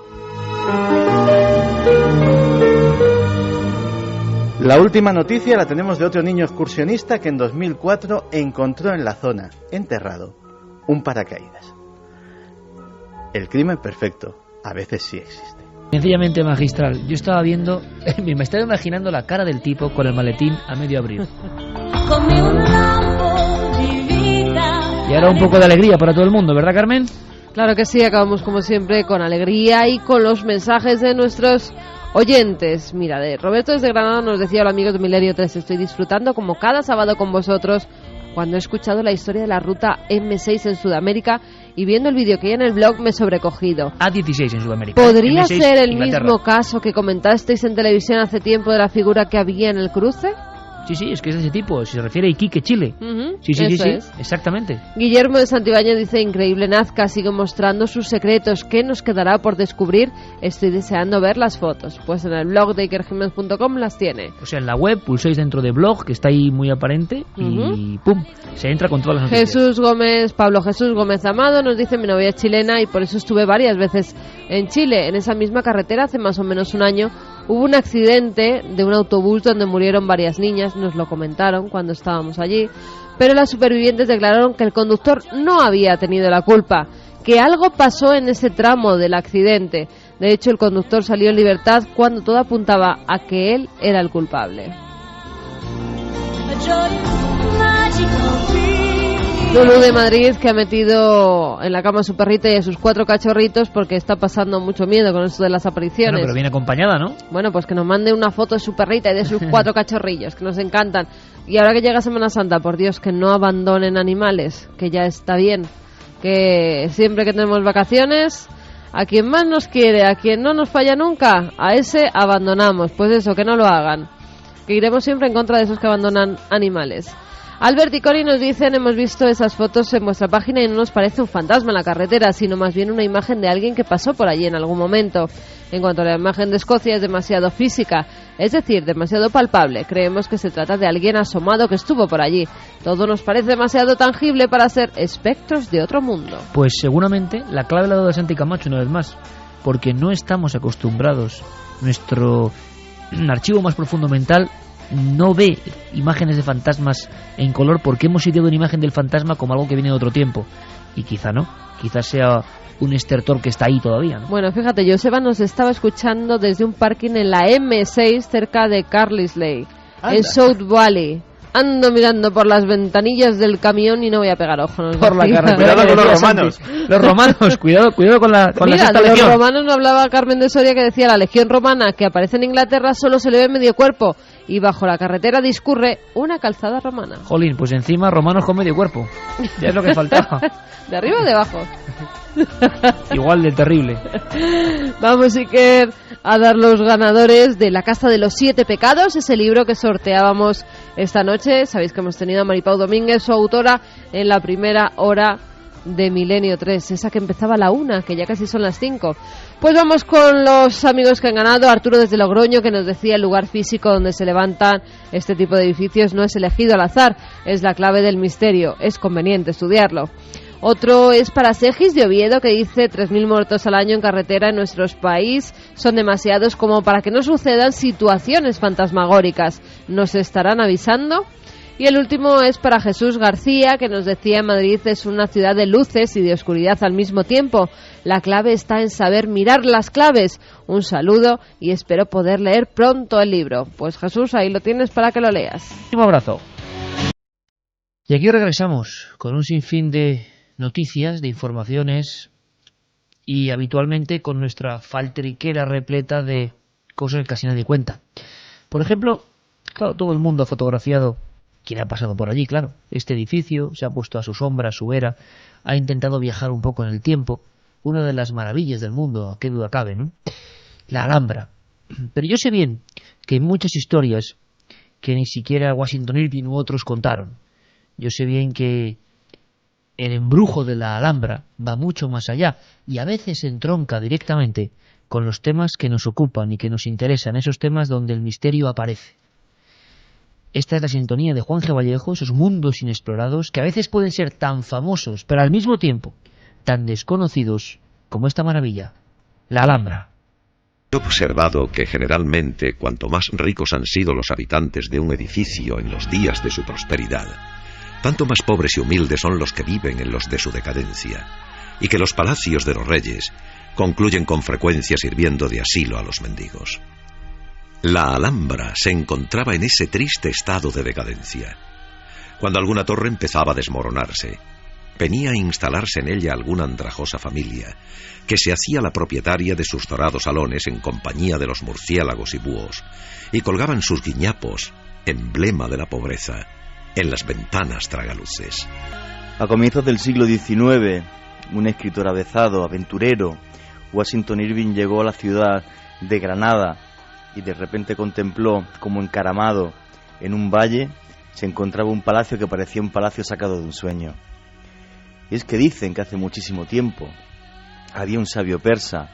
La última noticia la tenemos de otro niño excursionista que en 2004 encontró en la zona, enterrado, un paracaídas. El crimen perfecto a veces sí existe. Sencillamente magistral. Yo estaba viendo, me estaba imaginando la cara del tipo con el maletín a medio abrir. Y ahora un poco de alegría para todo el mundo, ¿verdad, Carmen? Claro que sí, acabamos como siempre con alegría y con los mensajes de nuestros oyentes. Mira, Roberto desde Granada nos decía: hola amigos de Milenio 3, estoy disfrutando como cada sábado con vosotros cuando he escuchado la historia de la ruta M6 en Sudamérica y viendo el vídeo que hay en el blog me he sobrecogido. A16 en Sudamérica. ¿Podría M6, ser el Inglaterra. mismo caso que comentasteis en televisión hace tiempo de la figura que había en el cruce? Sí, es que es de ese tipo, si se refiere a Iquique, Chile. Sí, exactamente. Guillermo de Santibáñez dice: increíble, Nazca sigue mostrando sus secretos, ¿qué nos quedará por descubrir? Estoy deseando ver las fotos. Pues en el blog de ikerjimenez.com las tiene. O sea, en la web pulsáis dentro de blog, que está ahí muy aparente, y ¡pum!, se entra con todas las noticias. Pablo Jesús Gómez Amado nos dice: mi novia es chilena y por eso estuve varias veces en Chile. En esa misma carretera hace más o menos un año hubo un accidente de un autobús donde murieron varias niñas, nos lo comentaron cuando estábamos allí, pero las supervivientes declararon que el conductor no había tenido la culpa, que algo pasó en ese tramo del accidente. De hecho, el conductor salió en libertad cuando todo apuntaba a que él era el culpable. Lulu de Madrid, que ha metido en la cama a su perrita y a sus 4 cachorritos porque está pasando mucho miedo con esto de las apariciones. Bueno, pero viene acompañada, ¿no? Bueno, pues que nos mande una foto de su perrita y de sus 4 cachorrillos, que nos encantan. Y ahora que llega Semana Santa, por Dios, que no abandonen animales, que ya está bien. Que siempre que tenemos vacaciones, a quien más nos quiere, a quien no nos falla nunca, a ese abandonamos. Pues eso, que no lo hagan. Que iremos siempre en contra de esos que abandonan animales. Albert y Cori nos dicen: hemos visto esas fotos en vuestra página y no nos parece un fantasma en la carretera, sino más bien una imagen de alguien que pasó por allí en algún momento. En cuanto a la imagen de Escocia, es demasiado física, es decir, demasiado palpable. Creemos que se trata de alguien asomado que estuvo por allí. Todo nos parece demasiado tangible para ser espectros de otro mundo. Pues seguramente la clave la ha dado Santi Camacho una vez más, porque no estamos acostumbrados. Nuestro archivo más profundo mental no ve imágenes de fantasmas en color porque hemos ideado una imagen del fantasma como algo que viene de otro tiempo. Y quizá no, quizás sea un estertor que está ahí todavía, ¿no? Bueno, fíjate, Joseba nos estaba escuchando desde un parking en la M6 cerca de Carlisle, en South Valley. Ando mirando por las ventanillas del camión y no voy a pegar ojo. Por la carretera. Cuidado con los romanos. Los romanos, cuidado con la sexta legión. Los romanos no hablaba Carmen de Soria, que decía: la legión romana que aparece en Inglaterra solo se le ve medio cuerpo y bajo la carretera discurre una calzada romana. Jolín, pues encima romanos con medio cuerpo. Ya es lo que faltaba. ¿De arriba o de abajo? Igual de terrible. Vamos, Iker, a dar los ganadores de La Casa de los 7 Pecados, ese libro que sorteábamos esta noche. Sabéis que hemos tenido a Maripau Domínguez, su autora, en la primera hora de Milenio 3, esa que empezaba a la 1, que ya casi son las 5. Pues vamos con los amigos que han ganado. Arturo desde Logroño, que nos decía: el lugar físico donde se levantan este tipo de edificios no es elegido al azar, es la clave del misterio, es conveniente estudiarlo. Otro es para Segis de Oviedo, que dice: 3.000 muertos al año en carretera en nuestro país son demasiados como para que no sucedan situaciones fantasmagóricas. ¿Nos estarán avisando? Y el último es para Jesús García, que nos decía: Madrid es una ciudad de luces y de oscuridad al mismo tiempo. La clave está en saber mirar las claves. Un saludo y espero poder leer pronto el libro. Pues Jesús, ahí lo tienes para que lo leas. Un abrazo. Y aquí regresamos con un sinfín de noticias, de informaciones y habitualmente con nuestra faltriquera repleta de cosas que casi nadie cuenta. Por ejemplo, claro, todo el mundo ha fotografiado quien ha pasado por allí, claro. Este edificio se ha puesto a su sombra, a su vera, ha intentado viajar un poco en el tiempo. Una de las maravillas del mundo, a qué duda cabe, ¿no? La Alhambra. Pero yo sé bien que hay muchas historias que ni siquiera Washington Irving u otros contaron. Yo sé bien que el embrujo de la Alhambra va mucho más allá y a veces entronca directamente con los temas que nos ocupan y que nos interesan, esos temas donde el misterio aparece. Esta es la sintonía de Juan G. Vallejo, esos mundos inexplorados que a veces pueden ser tan famosos, pero al mismo tiempo tan desconocidos como esta maravilla, la Alhambra. He observado que generalmente cuanto más ricos han sido los habitantes de un edificio en los días de su prosperidad, tanto más pobres y humildes son los que viven en los de su decadencia, y que los palacios de los reyes concluyen con frecuencia sirviendo de asilo a los mendigos. La Alhambra se encontraba en ese triste estado de decadencia. Cuando alguna torre empezaba a desmoronarse, venía a instalarse en ella alguna andrajosa familia, que se hacía la propietaria de sus dorados salones en compañía de los murciélagos y búhos, y colgaban sus guiñapos, emblema de la pobreza, en las ventanas tragaluces. A comienzos del siglo XIX, un escritor avezado, aventurero, Washington Irving llegó a la ciudad de Granada y de repente contempló como encaramado en un valle se encontraba un palacio que parecía un palacio sacado de un sueño. Y es que dicen que hace muchísimo tiempo había un sabio persa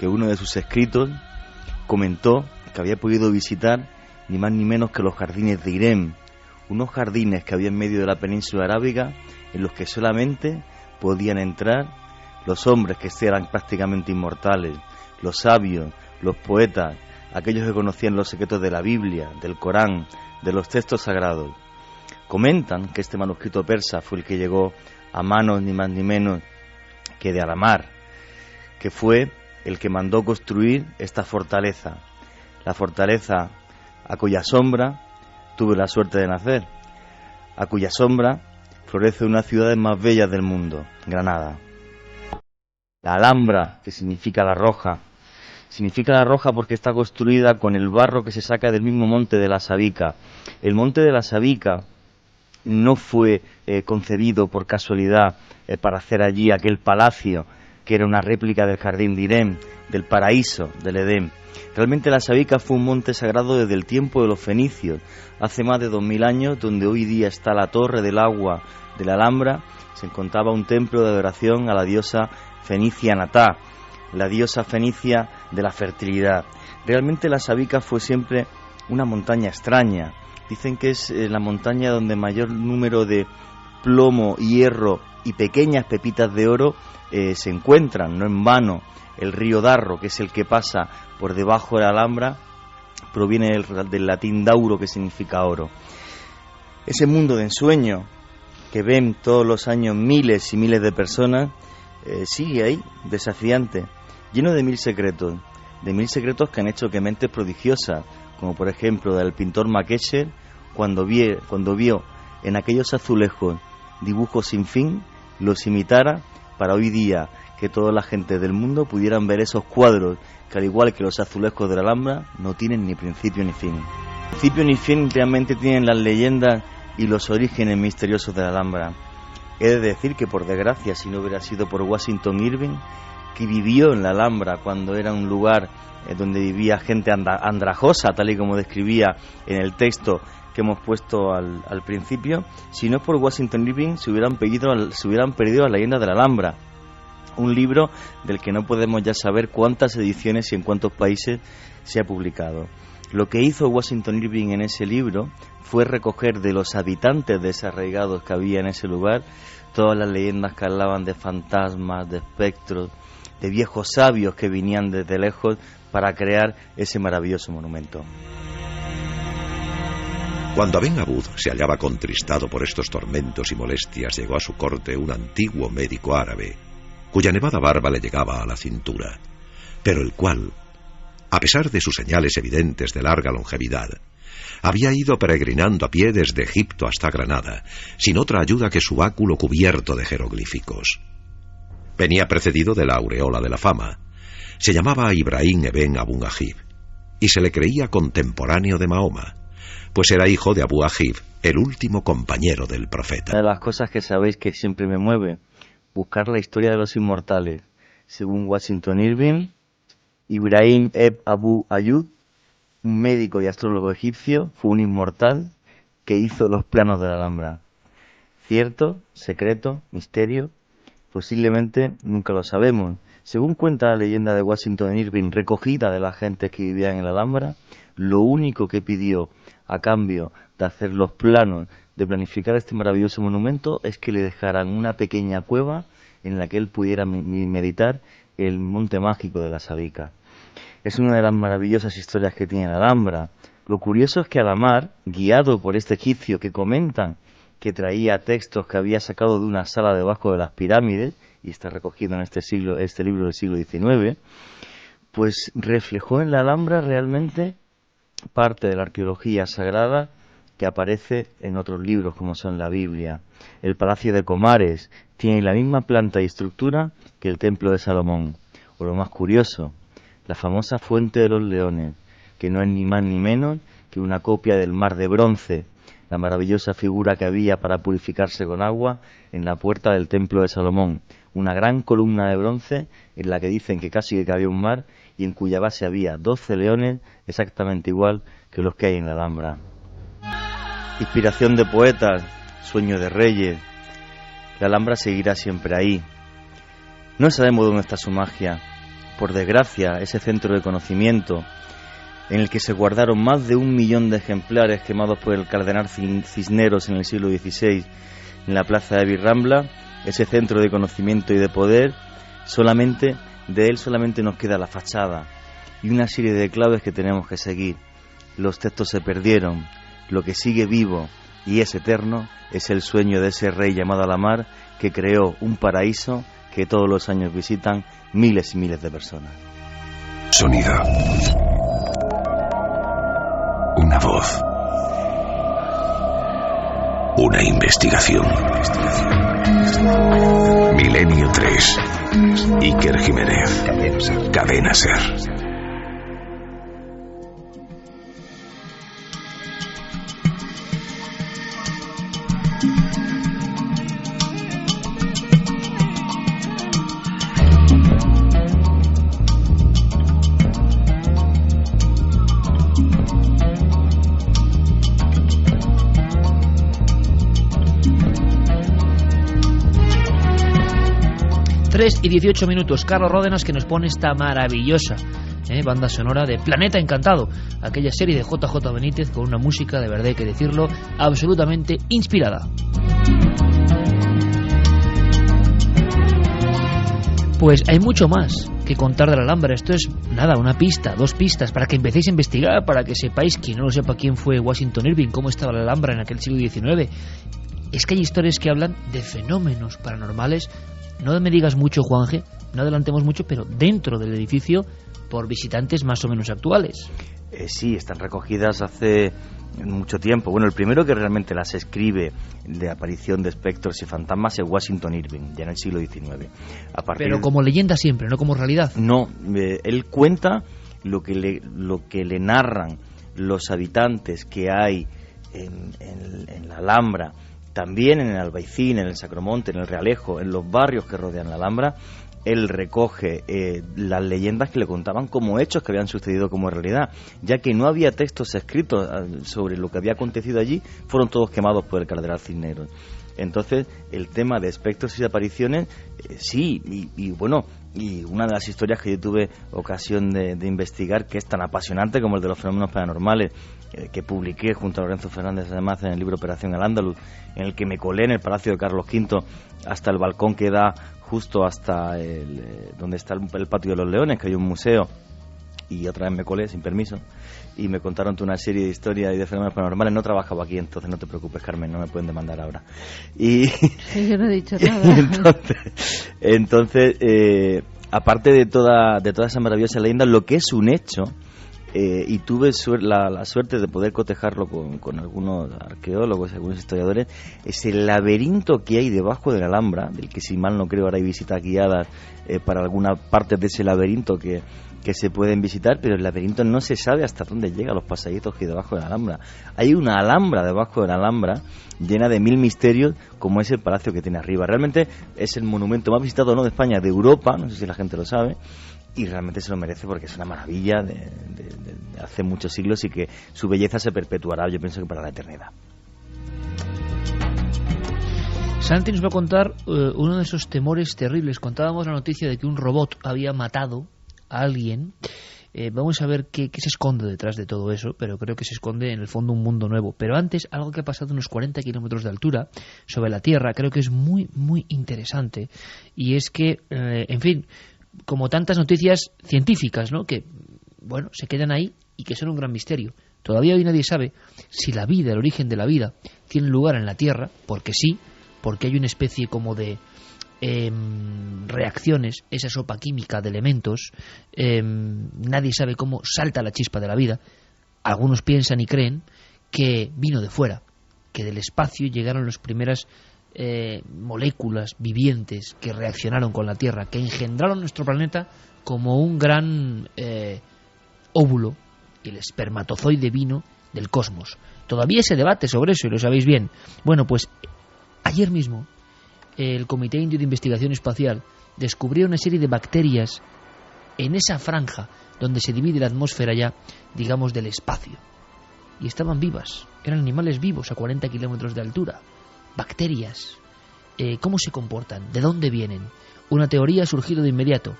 que uno de sus escritos comentó que había podido visitar ni más ni menos que los jardines de Irem, unos jardines que había en medio de la península arábiga en los que solamente podían entrar los hombres que eran prácticamente inmortales, los sabios, los poetas, aquellos que conocían los secretos de la Biblia, del Corán, de los textos sagrados. Comentan que este manuscrito persa fue el que llegó a manos ni más ni menos que de Alamar, que fue el que mandó construir esta fortaleza, la fortaleza a cuya sombra tuve la suerte de nacer, a cuya sombra florece una de las ciudades más bellas del mundo, Granada. La Alhambra, que significa la roja porque está construida con el barro que se saca del mismo monte de la Sabica. El monte de la Sabica no fue concebido por casualidad para hacer allí aquel palacio que era una réplica del jardín de Irem, del paraíso del Edén. Realmente la Sabica fue un monte sagrado desde el tiempo de los fenicios, hace más de 2000 años, donde hoy día está la Torre del Agua de la Alhambra. Se encontraba un templo de adoración a la diosa fenicia Natá, la diosa fenicia de la fertilidad. Realmente la Sabica fue siempre una montaña extraña. Dicen que es la montaña donde mayor número de plomo, hierro y pequeñas pepitas de oro se encuentran, no en vano. El río Darro, que es el que pasa por debajo de la Alhambra, proviene del latín dauro, que significa oro. Ese mundo de ensueño que ven todos los años miles y miles de personas, sigue ahí, desafiante, lleno de mil secretos que han hecho que mentes prodigiosas, como por ejemplo del pintor Makesher, cuando vio en aquellos azulejos dibujos sin fin, los imitara para hoy día que toda la gente del mundo pudieran ver esos cuadros que, al igual que los azulejos de la Alhambra, no tienen ni principio ni fin. Principio ni fin realmente tienen las leyendas y los orígenes misteriosos de la Alhambra. He de decir que, por desgracia, si no hubiera sido por Washington Irving, que vivió en la Alhambra cuando era un lugar donde vivía gente andrajosa, tal y como describía en el texto que hemos puesto al principio, si no es por Washington Irving, se hubieran perdido las leyendas de la Alhambra. Un libro del que no podemos ya saber cuántas ediciones y en cuántos países se ha publicado. Lo que hizo Washington Irving en ese libro fue recoger de los habitantes desarraigados que había en ese lugar todas las leyendas que hablaban de fantasmas, de espectros, de viejos sabios que venían desde lejos para crear ese maravilloso monumento. Cuando Aben Abud se hallaba contristado por estos tormentos y molestias, llegó a su corte un antiguo médico árabe, cuya nevada barba le llegaba a la cintura, pero el cual, a pesar de sus señales evidentes de larga longevidad, había ido peregrinando a pie desde Egipto hasta Granada, sin otra ayuda que su báculo cubierto de jeroglíficos. Venía precedido de la aureola de la fama. Se llamaba Ibrahim Eben Abu Ajib, y se le creía contemporáneo de Mahoma, pues era hijo de Abu Ajib, el último compañero del profeta. Una de las cosas que sabéis que siempre me mueve, buscar la historia de los inmortales. Según Washington Irving, Ibrahim Eben Abu Ajib, un médico y astrólogo egipcio, fue un inmortal que hizo los planos de la Alhambra. ¿Cierto? ¿Secreto? ¿Misterio? Posiblemente nunca lo sabemos. Según cuenta la leyenda de Washington Irving, recogida de la gente que vivía en la Alhambra, lo único que pidió a cambio de hacer los planos, de planificar este maravilloso monumento, es que le dejaran una pequeña cueva en la que él pudiera meditar el monte mágico de la Sabica. Es una de las maravillosas historias que tiene la Alhambra. Lo curioso es que Adamar, guiado por este egipcio que comentan que traía textos que había sacado de una sala debajo de las pirámides, y está recogido en este libro del siglo XIX, pues reflejó en la Alhambra realmente parte de la arqueología sagrada que aparece en otros libros como son la Biblia. El Palacio de Comares tiene la misma planta y estructura que el Templo de Salomón. O lo más curioso, la famosa Fuente de los Leones, que no es ni más ni menos que una copia del Mar de Bronce, la maravillosa figura que había para purificarse con agua en la puerta del Templo de Salomón, una gran columna de bronce en la que dicen que casi que cabía un mar y en cuya base había 12 leones exactamente igual que los que hay en la Alhambra. Inspiración de poetas, sueño de reyes, la Alhambra seguirá siempre ahí. No sabemos dónde está su magia. Por desgracia, ese centro de conocimiento en el que se guardaron más de 1 millón de ejemplares quemados por el cardenal Cisneros en el siglo XVI en la plaza de Virrambla, ese centro de conocimiento y de poder, de él solamente nos queda la fachada y una serie de claves que tenemos que seguir. Los textos se perdieron, lo que sigue vivo y es eterno es el sueño de ese rey llamado Alamar que creó un paraíso que todos los años visitan miles y miles de personas. Sonido. Una voz. una investigación. Milenio 3. Iker Jiménez. Cadena SER. Y 18 minutos, Carlos Ródenas, que nos pone esta maravillosa banda sonora de Planeta Encantado, aquella serie de JJ Benítez con una música, de verdad hay que decirlo, absolutamente inspirada. Pues hay mucho más que contar de la Alhambra. Esto es nada, una pista, 2 pistas, para que empecéis a investigar, para que sepáis, quien no lo sepa, quién fue Washington Irving, cómo estaba la Alhambra en aquel siglo XIX. Es que hay historias que hablan de fenómenos paranormales. No me digas mucho, Juanje, no adelantemos mucho, pero dentro del edificio por visitantes más o menos actuales. Sí, están recogidas hace mucho tiempo. Bueno, el primero que realmente las escribe de aparición de espectros y fantasmas es Washington Irving, ya en el siglo XIX. Pero como leyenda siempre, no como realidad. No, él cuenta lo que le narran los habitantes que hay en la Alhambra, también en el Albaicín, en el Sacromonte, en el Realejo, en los barrios que rodean la Alhambra. Él recoge las leyendas que le contaban como hechos que habían sucedido como realidad, ya que no había textos escritos sobre lo que había acontecido allí, fueron todos quemados por el cardenal Cisneros. Entonces, el tema de espectros y de apariciones, sí, y bueno, y una de las historias que yo tuve ocasión de investigar, que es tan apasionante como el de los fenómenos paranormales, que publiqué junto a Lorenzo Fernández además en el libro Operación Al-Ándalus, en el que me colé en el Palacio de Carlos V hasta el balcón que da justo hasta donde está el Patio de los Leones, que hay un museo, y otra vez me colé sin permiso y me contaron toda una serie de historias y de fenómenos paranormales. No trabajaba aquí, entonces no te preocupes, Carmen, no me pueden demandar ahora. Y yo no he dicho nada. entonces aparte de toda esa maravillosa leyenda, lo que es un hecho, y tuve la suerte de poder cotejarlo con algunos arqueólogos, algunos historiadores, es el laberinto que hay debajo de la Alhambra, del que, si mal no creo, ahora hay visitas guiadas para alguna parte de ese laberinto que se pueden visitar, pero el laberinto no se sabe hasta dónde llega, los pasaditos que hay debajo de la Alhambra. Hay una Alhambra debajo de la Alhambra llena de 1000 misterios, como es el palacio que tiene arriba. Realmente es el monumento más visitado, no de España, de Europa, no sé si la gente lo sabe, y realmente se lo merece porque es una maravilla de hace muchos siglos, y que su belleza se perpetuará, yo pienso, que para la eternidad. Santi nos va a contar uno de esos temores terribles. Contábamos la noticia de que un robot había matado a alguien. Vamos a ver qué se esconde detrás de todo eso, pero creo que se esconde en el fondo un mundo nuevo. Pero antes, algo que ha pasado a unos 40 kilómetros de altura sobre la Tierra, creo que es muy, muy interesante, y es que, en fin, como tantas noticias científicas, ¿no?, que, bueno, se quedan ahí y que son un gran misterio. Todavía hoy nadie sabe si la vida, el origen de la vida, tiene lugar en la Tierra, porque sí, porque hay una especie como de reacciones, esa sopa química de elementos. Nadie sabe cómo salta la chispa de la vida. Algunos piensan y creen que vino de fuera, que del espacio llegaron las primeras moléculas vivientes que reaccionaron con la Tierra, que engendraron nuestro planeta como un gran óvulo, y el espermatozoide vino del cosmos. Todavía se debate sobre eso, y lo sabéis bien. Bueno, pues ayer mismo el Comité Indio de Investigación Espacial descubrió una serie de bacterias en esa franja donde se divide la atmósfera ya, digamos, del espacio. Y estaban vivas, eran animales vivos a 40 kilómetros de altura. Bacterias. ¿Cómo se comportan? ¿De dónde vienen? Una teoría ha surgido de inmediato.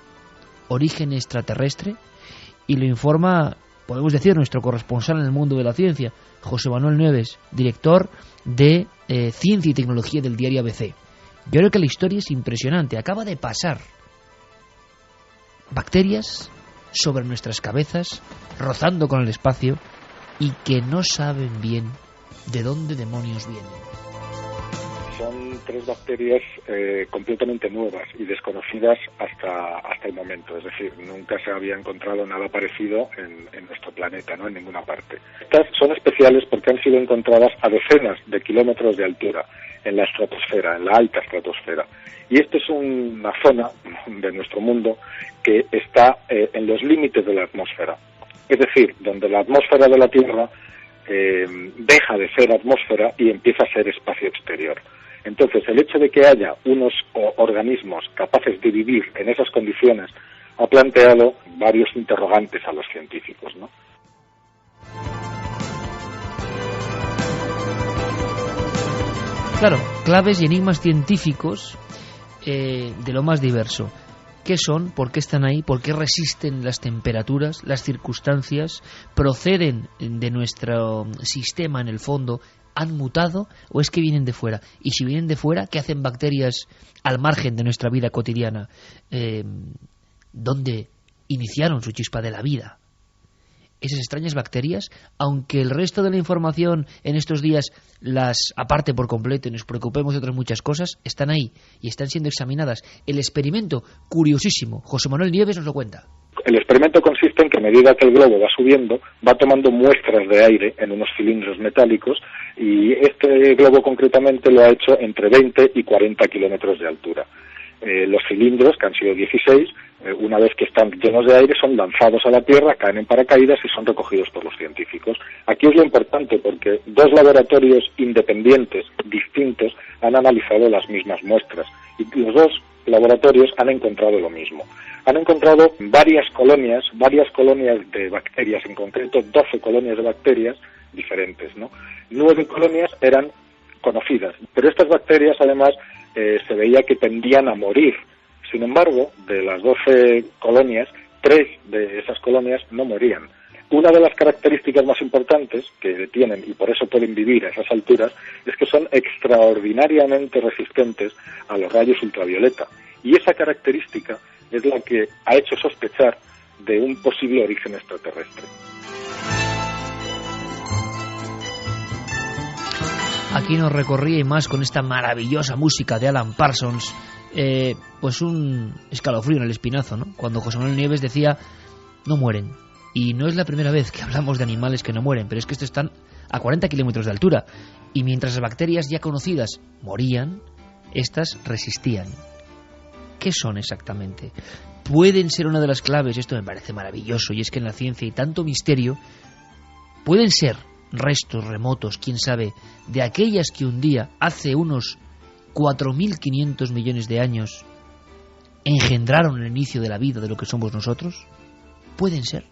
Origen extraterrestre, y lo informa, podemos decir, nuestro corresponsal en el mundo de la ciencia, José Manuel Nieves, director de Ciencia y Tecnología del diario ABC. Yo creo que la historia es impresionante. Acaba de pasar bacterias sobre nuestras cabezas, rozando con el espacio, y que no saben bien de dónde demonios vienen. son 3 bacterias completamente nuevas y desconocidas hasta el momento. Es decir, nunca se había encontrado nada parecido en nuestro planeta, ¿no? En ninguna parte. Estas son especiales porque han sido encontradas a decenas de kilómetros de altura en la estratosfera, en la alta estratosfera. Y esta es una zona de nuestro mundo que está en los límites de la atmósfera. Es decir, donde la atmósfera de la Tierra deja de ser atmósfera y empieza a ser espacio exterior. Entonces, el hecho de que haya unos organismos capaces de vivir en esas condiciones ha planteado varios interrogantes a los científicos, ¿no? Claro, claves y enigmas científicos de lo más diverso. ¿Qué son? ¿Por qué están ahí? ¿Por qué resisten las temperaturas, las circunstancias? ¿Proceden de nuestro sistema en el fondo? ¿Han mutado o es que vienen de fuera? Y si vienen de fuera, ¿qué hacen bacterias al margen de nuestra vida cotidiana? ¿Dónde iniciaron su chispa de la vida? Esas extrañas bacterias, aunque el resto de la información en estos días las aparte por completo y nos preocupemos de otras muchas cosas, están ahí y están siendo examinadas. El experimento, curiosísimo, José Manuel Nieves nos lo cuenta. El experimento consiste en que a medida que el globo va subiendo, va tomando muestras de aire en unos cilindros metálicos y este globo concretamente lo ha hecho entre 20 y 40 kilómetros de altura. Los cilindros, que han sido 16, una vez que están llenos de aire, son lanzados a la Tierra, caen en paracaídas y son recogidos por los científicos. Aquí es lo importante porque 2 laboratorios independientes, distintos, han analizado las mismas muestras y los 2 laboratorios han encontrado lo mismo. Han encontrado varias colonias de bacterias, en concreto 12 colonias de bacterias diferentes, ¿no? 9 colonias eran conocidas, pero estas bacterias además se veía que tendían a morir. Sin embargo, de las 12 colonias, 3 de esas colonias no morían. Una de las características más importantes que tienen, y por eso pueden vivir a esas alturas, es que son extraordinariamente resistentes a los rayos ultravioleta. Y esa característica es la que ha hecho sospechar de un posible origen extraterrestre. Aquí nos recorría y más con esta maravillosa música de Alan Parsons, pues un escalofrío en el espinazo, ¿no? Cuando José Manuel Nieves decía, no mueren. Y no es la primera vez que hablamos de animales que no mueren, pero es que estos están a 40 kilómetros de altura. Y mientras las bacterias ya conocidas morían, estas resistían. ¿Qué son exactamente? Pueden ser una de las claves, esto me parece maravilloso, y es que en la ciencia hay tanto misterio, pueden ser restos remotos, quién sabe, de aquellas que un día, hace unos 4.500 millones de años, engendraron el inicio de la vida de lo que somos nosotros. ¿Pueden ser?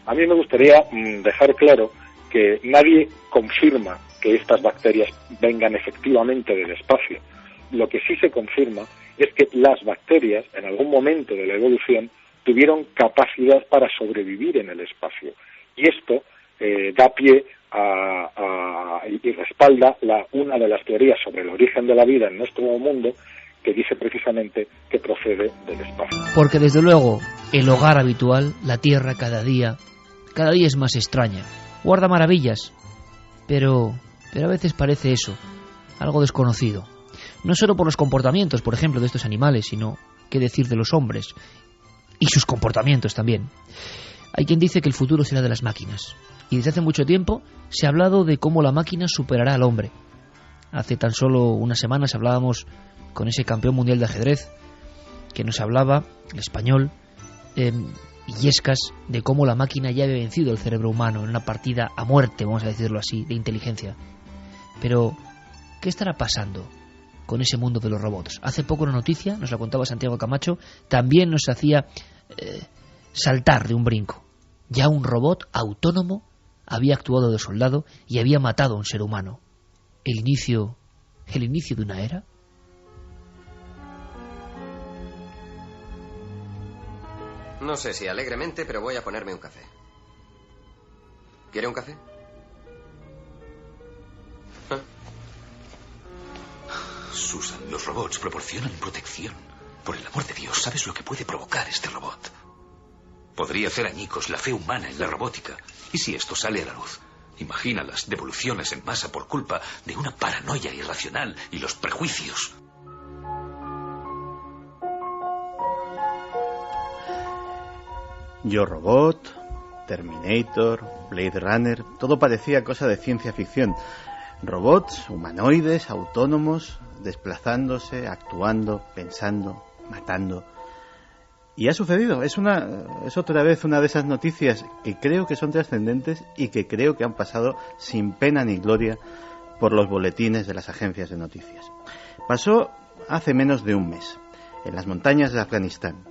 A mí me gustaría dejar claro que nadie confirma que estas bacterias vengan efectivamente del espacio. Lo que sí se confirma es que las bacterias, en algún momento de la evolución, tuvieron capacidad para sobrevivir en el espacio. Y esto da pie y respalda una de las teorías sobre el origen de la vida en nuestro mundo, que dice precisamente que procede del espacio. Porque desde luego el hogar habitual, la Tierra, cada día es más extraña. Guarda maravillas, pero a veces parece eso, algo desconocido. No solo por los comportamientos, por ejemplo, de estos animales, sino qué decir de los hombres y sus comportamientos también. Hay quien dice que el futuro será de las máquinas. Y desde hace mucho tiempo se ha hablado de cómo la máquina superará al hombre. Hace tan solo unas semanas hablábamos con ese campeón mundial de ajedrez que nos hablaba, el español, Illescas, de cómo la máquina ya había vencido el cerebro humano en una partida a muerte, vamos a decirlo así, de inteligencia. Pero, ¿qué estará pasando con ese mundo de los robots? Hace poco una noticia, nos la contaba Santiago Camacho, también nos hacía saltar de un brinco. Ya un robot autónomo había actuado de soldado y había matado a un ser humano. ¿El inicio de una era? No sé si alegremente, pero voy a ponerme un café. ¿Quiere un café? ¿Ah? Susan, los robots proporcionan protección. Por el amor de Dios, ¿sabes lo que puede provocar este robot? Podría hacer añicos la fe humana en la robótica. ¿Y si esto sale a la luz? Imagina las devoluciones en masa por culpa de una paranoia irracional y los prejuicios. Yo Robot, Terminator, Blade Runner, todo parecía cosa de ciencia ficción. Robots, humanoides, autónomos, desplazándose, actuando, pensando, matando. Y ha sucedido, es otra vez una de esas noticias que creo que son trascendentes y que creo que han pasado sin pena ni gloria por los boletines de las agencias de noticias. Pasó hace menos de un mes, en las montañas de Afganistán.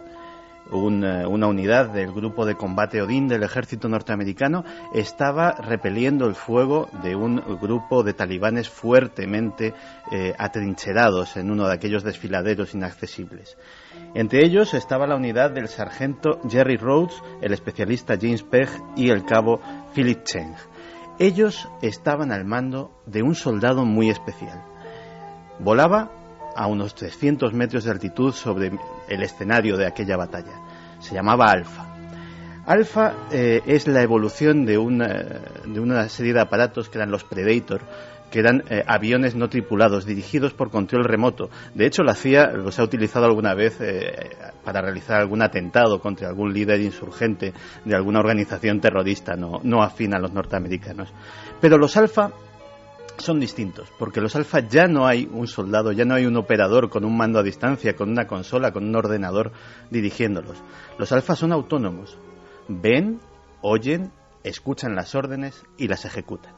Una unidad del grupo de combate Odín del ejército norteamericano estaba repeliendo el fuego de un grupo de talibanes fuertemente atrincherados en uno de aquellos desfiladeros inaccesibles. Entre ellos estaba la unidad del sargento Jerry Rhodes, el especialista James Pegg y el cabo Philip Cheng. Ellos estaban al mando de un soldado muy especial. Volaba a unos 300 metros de altitud sobre el escenario de aquella batalla. Se llamaba Alpha. Alpha es la evolución de una serie de aparatos que eran los Predator, que eran aviones no tripulados, dirigidos por control remoto. De hecho, la CIA los ha utilizado alguna vez para realizar algún atentado contra algún líder insurgente de alguna organización terrorista no afín a los norteamericanos. Pero los Alpha son distintos, porque los Alpha ya no hay un soldado, ya no hay un operador con un mando a distancia, con una consola, con un ordenador dirigiéndolos. Los Alpha son autónomos. Ven, oyen, escuchan las órdenes y las ejecutan.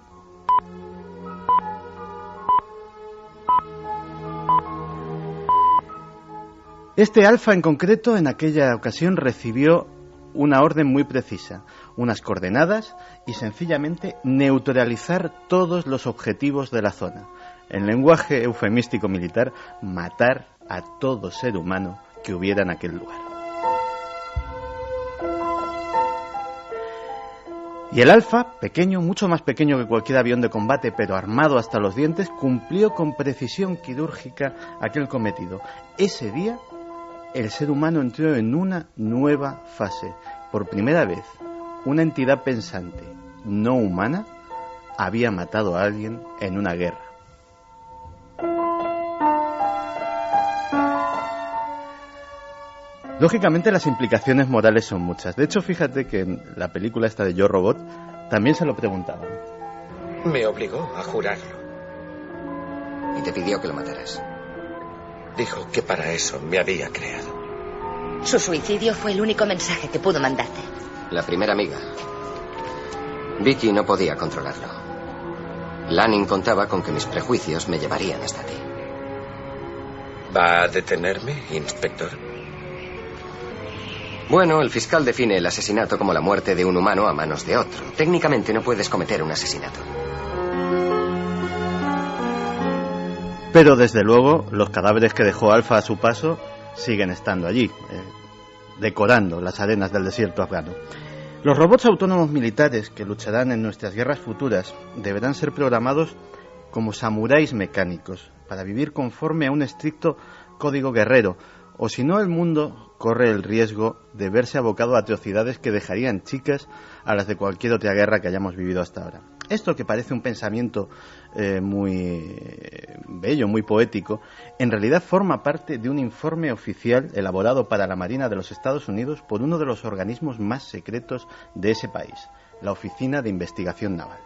Este Alpha en concreto en aquella ocasión recibió una orden muy precisa, unas coordenadas y sencillamente neutralizar todos los objetivos de la zona. En lenguaje eufemístico militar, matar a todo ser humano que hubiera en aquel lugar. Y el Alpha, pequeño, mucho más pequeño que cualquier avión de combate, pero armado hasta los dientes, cumplió con precisión quirúrgica aquel cometido. Ese día, el ser humano entró en una nueva fase. Por primera vez, una entidad pensante, no humana, había matado a alguien en una guerra. Lógicamente las implicaciones morales son muchas. De hecho, fíjate que en la película esta de Yo Robot también se lo preguntaban. Me obligó a jurarlo. Y te pidió que lo mataras. Dijo que para eso me había creado. Su suicidio fue el único mensaje que pudo mandarte. La primera amiga. Vicky no podía controlarlo. Lanning contaba con que mis prejuicios me llevarían hasta ti. ¿Va a detenerme, inspector? Bueno, el fiscal define el asesinato como la muerte de un humano a manos de otro. Técnicamente no puedes cometer un asesinato. Pero desde luego los cadáveres que dejó Alpha a su paso siguen estando allí, decorando las arenas del desierto afgano. Los robots autónomos militares que lucharán en nuestras guerras futuras deberán ser programados como samuráis mecánicos para vivir conforme a un estricto código guerrero, o si no el mundo corre el riesgo de verse abocado a atrocidades que dejarían chicas a las de cualquier otra guerra que hayamos vivido hasta ahora. Esto, que parece un pensamiento muy bello, muy poético, en realidad forma parte de un informe oficial elaborado para la Marina de los Estados Unidos por uno de los organismos más secretos de ese país, la Oficina de Investigación Naval.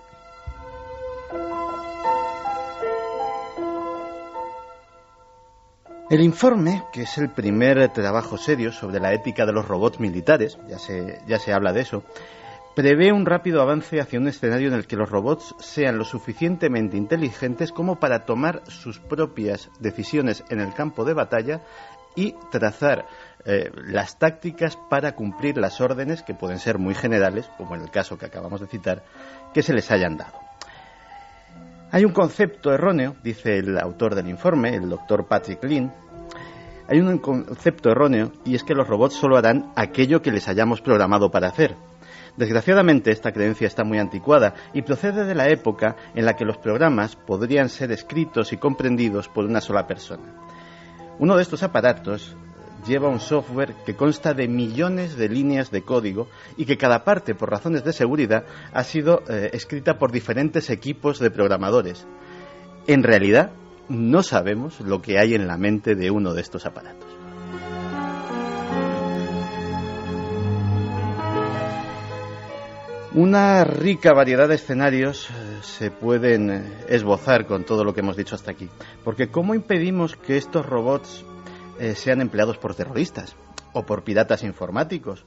El informe, que es el primer trabajo serio sobre la ética de los robots militares, ya se habla de eso, prevé un rápido avance hacia un escenario en el que los robots sean lo suficientemente inteligentes como para tomar sus propias decisiones en el campo de batalla y trazar las tácticas para cumplir las órdenes, que pueden ser muy generales, como en el caso que acabamos de citar, que se les hayan dado. Hay un concepto erróneo, dice el autor del informe, el doctor Patrick Lynn. Hay un concepto erróneo, y es que los robots solo harán aquello que les hayamos programado para hacer. Desgraciadamente, esta creencia está muy anticuada y procede de la época en la que los programas podrían ser escritos y comprendidos por una sola persona. Uno de estos aparatos lleva un software que consta de millones de líneas de código y que cada parte, por razones de seguridad, ha sido escrita por diferentes equipos de programadores. En realidad, no sabemos lo que hay en la mente de uno de estos aparatos. Una rica variedad de escenarios se pueden esbozar con todo lo que hemos dicho hasta aquí. Porque ¿cómo impedimos que estos robots sean empleados por terroristas o por piratas informáticos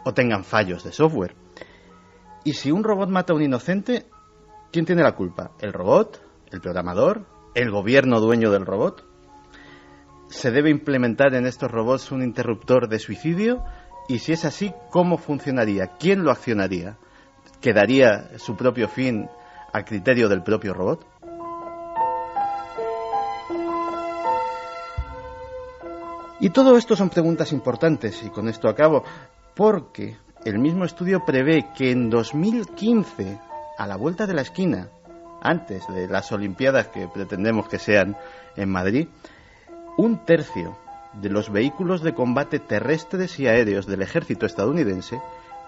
o tengan fallos de software? Y si un robot mata a un inocente, ¿quién tiene la culpa? ¿El robot? ¿El programador? ¿El gobierno dueño del robot? ¿Se debe implementar en estos robots un interruptor de suicidio? Y si es así, ¿cómo funcionaría? ¿Quién lo accionaría? ¿Quedaría su propio fin a criterio del propio robot? Y todo esto son preguntas importantes, y con esto acabo, porque el mismo estudio prevé que en 2015, a la vuelta de la esquina, antes de las Olimpiadas que pretendemos que sean en Madrid, 1/3 de los vehículos de combate terrestres y aéreos del ejército estadounidense